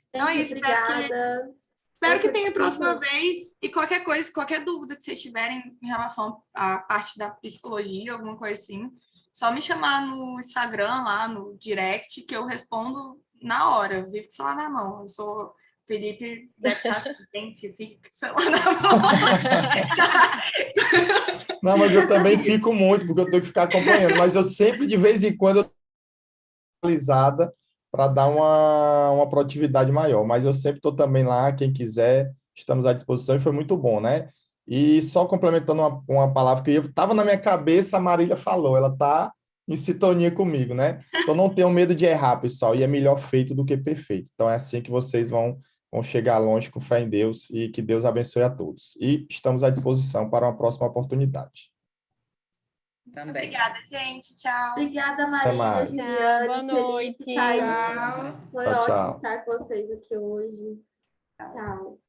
Então é isso. Obrigada. Espero que tenha a próxima vez. E qualquer coisa, qualquer dúvida que vocês tiverem em relação à parte da psicologia, alguma coisa assim, só me chamar no Instagram, lá no direct, que eu respondo na hora. Eu vivo com o celular na mão. Eu sou... Felipe deve estar assistente, fica com o celular na mão. Não, mas eu também fico muito, porque eu tenho que ficar acompanhando. Mas eu sempre, de vez em quando, eu atualizada para dar uma produtividade maior. Mas eu sempre estou também lá, quem quiser, estamos à disposição e foi muito bom, né? E só complementando uma palavra que estava na minha cabeça, a Marília falou, ela está em sintonia comigo, né? Então não tenham medo de errar, pessoal, e é melhor feito do que perfeito. Então é assim que vocês vão chegar longe com fé em Deus e que Deus abençoe a todos. E estamos à disposição para uma próxima oportunidade. Também. Obrigada, gente. Tchau. Obrigada, Até Marília, mais. Juliane, Boa Felipe, noite. Thaís. Tchau. Foi Tchau, ótimo tchau. estar com vocês aqui hoje. Tchau.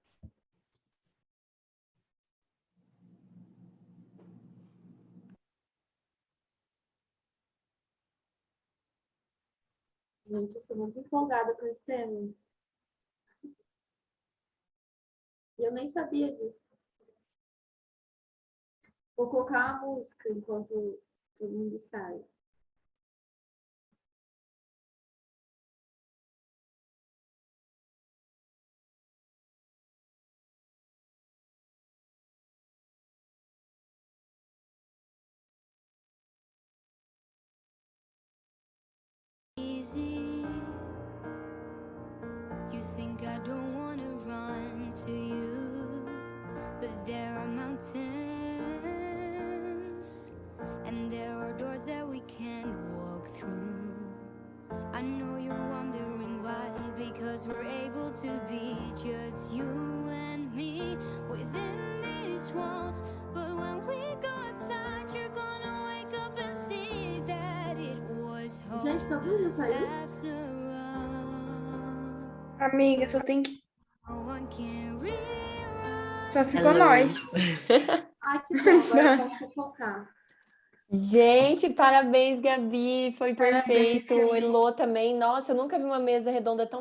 Gente, eu sou muito empolgada com esse tema. E eu nem sabia disso. Vou colocar a música enquanto todo mundo sai. Easy. You think I don't wanna run to you, but there are mountains and there are doors that we can't walk through. I know you're wondering why, because we're able to be just you and me within these walls. But when we go outside, you're gonna wake up and see that it was Gente, tá ouvindo isso aí? after all. Amiga, só tem que. No one can rewrite. Só ficou Hello. nós. Ai, que bom, agora eu posso focar. Gente, parabéns, Gabi, foi Parabéns, perfeito. Gabi. Elô também. Nossa, eu nunca vi uma mesa redonda tão